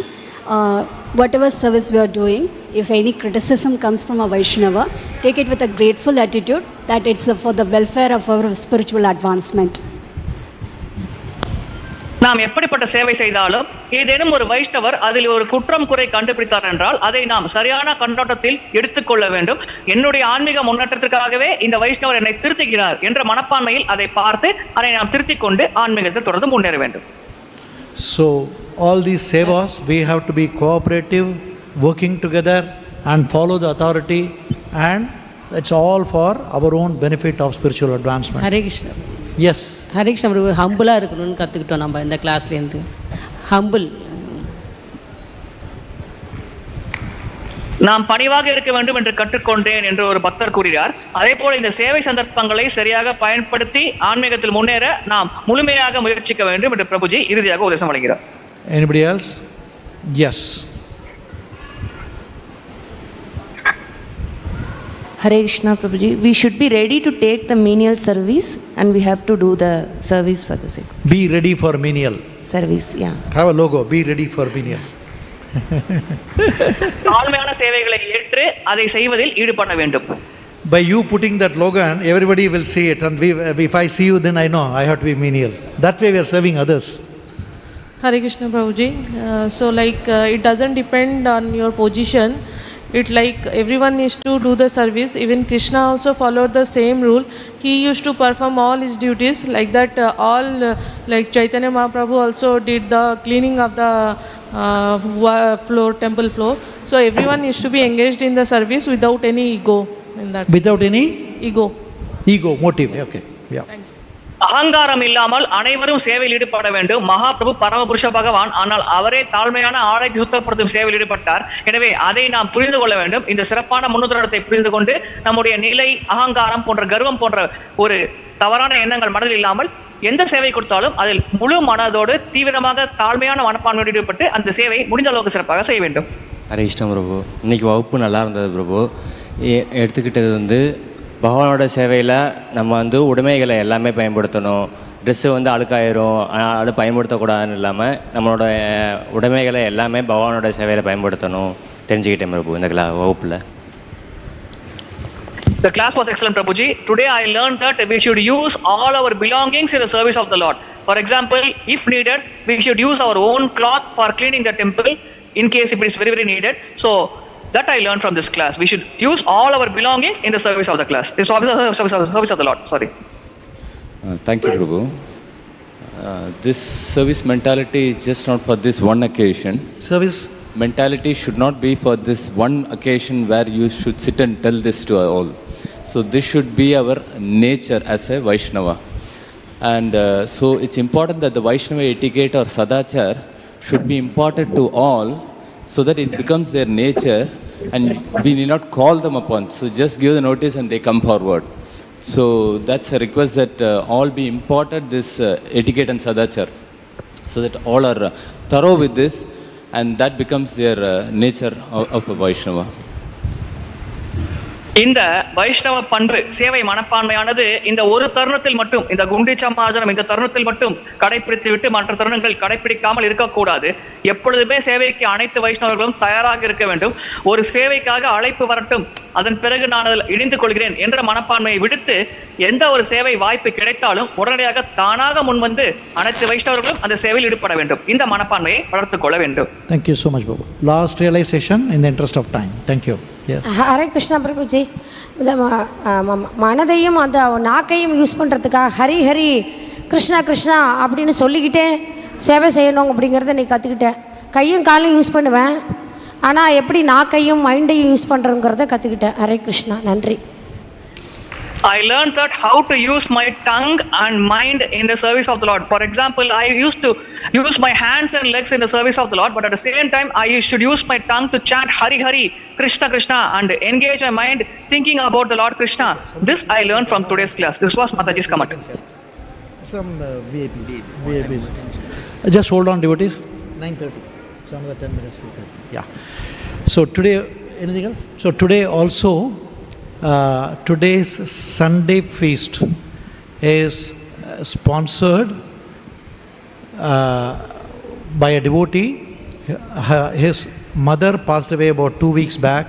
Whatever service we are doing, if any criticism comes from a Vaishnava, take it with a grateful attitude that it's for the welfare of our spiritual advancement. நாம் எப்படிப்பட்ட சேவை செய்தாலும் ஏதேனும் ஒரு வைஷ்ணவர் அதில் ஒரு குற்றம் குறை கண்டுபிடித்தார் என்றால் அதை நாம் சரியான கண்ணோட்டத்தில் எடுத்துக்கொள்ள வேண்டும். என்னுடைய ஆன்மீக முன்னேற்றத்திற்காகவே இந்த வைஷ்ணவர் என்னை திருத்துகிறார் என்ற மனப்பான்மையில் அதை பார்த்து அதை நாம் திருத்திக் கொண்டு ஆன்மீகத்தை தொடர்ந்து முன்னேற வேண்டும். So all these sevas, we have to be cooperative, working together and follow the authority, and it's all for our own benefit of spiritual advancement. Hare Krishna. Yes. Hare Krishna, ஹம்பிளாக இருக்கணும்னு கற்றுக்கிட்டோம் நம்ம இந்த கிளாஸ்லேருந்து. ஹம்பிள். நாம் பணிவாக இருக்க வேண்டும் என்று கற்றுக்கொண்டேன் என்று ஒரு பக்தர் கூறுகிறார். அதே போல இந்த சேவை சந்தர்ப்பங்களை சரியாக பயன்படுத்தி ஆன்மீகத்தில் முன்னேற நாம் முழுமையாக முயற்சிக்க வேண்டும் என்று பிரபுஜி இறுதியாக உபதேசம் வழங்குகிறார். Anybody else? Yes. Hare Krishna, Prabhuji. We should be ready to take the menial service and we have to do the service for the sake. Be ready for menial. Service, yeah. Have a logo, be ready for menial. தாழ்மையான சேவைகளை ஏற்று அதை செய்வதில் ஈடுபட வேண்டும். By you putting that slogan, everybody will see it, and if I see you, then I know I have to be menial. That way we are serving others. Hare Krishna Prabhuji. So it doesn't depend on your position. It everyone needs to do the service. Even Krishna also followed the same rule. He used to perform all his duties like that. Chaitanya Mahāprabhu also did the cleaning of the temple floor. So everyone needs to be engaged in the service without any ego in that. Without any? Ego. Ego, motive. Okay. Yeah. Thank you. அகங்காரம் இல்லாமல் அனைவரும் சேவையில் ஈடுபட வேண்டும். மகாபிரபு பரமபுருஷ பகவான், ஆனால் அவரே தாழ்மையான ஆராய்ச்சி சுத்தப்படுத்தும் சேவையில் ஈடுபட்டார். எனவே அதை நாம் புரிந்து கொள்ள வேண்டும். இந்த சிறப்பான முன்னுதாரணத்தை புரிந்து கொண்டு நம்முடைய நிலை, அகங்காரம் போன்ற கர்வம் போன்ற ஒரு தவறான எண்ணங்கள் மனதில் இல்லாமல் எந்த சேவை கொடுத்தாலும் அதில் முழு மனதோடு தீவிரமாக தாழ்மையான மனப்பான்மையோடு ஈடுபட்டு அந்த சேவை முடிந்த அளவுக்கு சிறப்பாக செய்ய வேண்டும். ஹரே கிருஷ்ணா பிரபு. இன்னைக்கு வகுப்பு நல்லா இருந்தது பிரபு. எடுத்துக்கிட்டது பகவானோட சேவையில் நம்ம உடைமைகளை எல்லாமே பயன்படுத்தணும். ட்ரெஸ்ஸு அழுக்காயிரும், அது பயன்படுத்தக்கூடாதுன்னு இல்லாமல் நம்மளோட உடைமைகளை எல்லாமே பகவானோட சேவையில் பயன்படுத்தணும் தெரிஞ்சுக்கிட்டேன் பிரபு இந்த வகுப்பில். The class was excellent, Prabhuji. Today I learned that we should use all our belongings in the service of the Lord. For example, if needed, we should use our own cloth for cleaning the temple in case if it is very, very needed. So that I learned from this class. We should use all our belongings in the service of the class. The service of the Lord. Sorry. Thank you, Prabhu. This service mentality is just not for this one occasion. Service mentality should not be for this one occasion where you should sit and tell this to all. So this should be our nature as a Vaishnava. And so it's important that the Vaishnava etiquette or sadachar should be imparted to all, so that it becomes their nature and we need not call them upon. So just give the notice and they come forward. So that's a request that all be imparted this etiquette and sadachar, so that all are thorough with this and that becomes their nature of a Vaishnava. இந்த வைஷ்ணவ பண்பு சேவை மனப்பான்மையானது இந்த ஒரு தருணத்தில் மட்டும், இந்த குண்டிச்சமாஜனம் இந்த தருணத்தில் மட்டும் கடைபிடித்து விட்டு மற்ற தருணங்கள் கடைபிடிக்காமல் இருக்கக்கூடாது. எப்பொழுதுமே சேவைக்கு அனைத்து வைஷ்ணவர்களும் தயாராக இருக்க வேண்டும். ஒரு சேவைக்காக அழைப்பு வரட்டும், அதன் பிறகு நான் அதில் இணைந்து கொள்கிறேன் என்ற மனப்பான்மையை விடுத்து எந்த ஒரு சேவை வாய்ப்பு கிடைத்தாலும் உடனடியாக தானாக முன்வந்து அனைத்து வைஷ்ணவர்களும் அந்த சேவையில் ஈடுபட வேண்டும். இந்த மனப்பான்மையை வளர்த்துக் கொள்ள வேண்டும். Thank you so much, Babu. Last realization in the interest of time. Thank you. Yes. Hare Krishna Prabhuji. இந்த மனதையும் அந்த நாக்கையும் யூஸ் பண்ணுறதுக்காக ஹரி ஹரி கிருஷ்ணா கிருஷ்ணா அப்படின்னு சொல்லிக்கிட்டே சேவை செய்யணும் அப்படிங்கிறத நீ கற்றுக்கிட்டேன். கையும் காலையும் யூஸ் பண்ணுவேன், ஆனால் எப்படி நாக்கையும் மைண்டையும் யூஸ் பண்ணுறோங்கிறத கற்றுக்கிட்டேன். ஹரே கிருஷ்ணா, நன்றி. I learned that how to use my tongue and mind in the service of the Lord. For example, I used to use my hands and legs in the service of the Lord, but at the same time I should use my tongue to chant Hari Hari, Krishna Krishna, and engage my mind thinking about the Lord Krishna. This I learned from today's class. This was Mataji's comment. Some VIPs. Just hold on, devotees. 9:30. So another 10 minutes. Yeah. So today, anything else? So today also, today's Sunday feast is sponsored by a devotee. His mother passed away about 2 weeks back.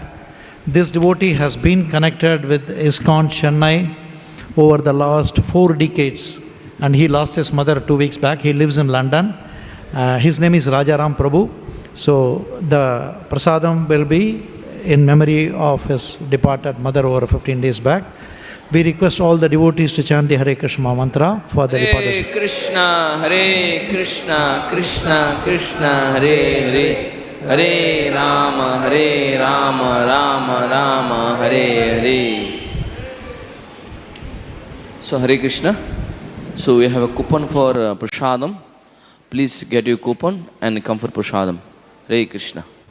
This devotee has been connected with ISKCON Chennai over the last 4 decades, and he lost his mother 2 weeks back. He lives in London. His name is Rajaram Prabhu. So the prasadam will be in memory of his departed mother over 15 days back. We request all the devotees to chant the Hare Krishna mantra for the departed. Hare Krishna, Krishna Krishna, Hare Hare, Hare Rama, Rama Rama, Hare Hare. So Hare Krishna. So we have a coupon for prasadam. Please get your coupon and come for prasadam. Hare Krishna.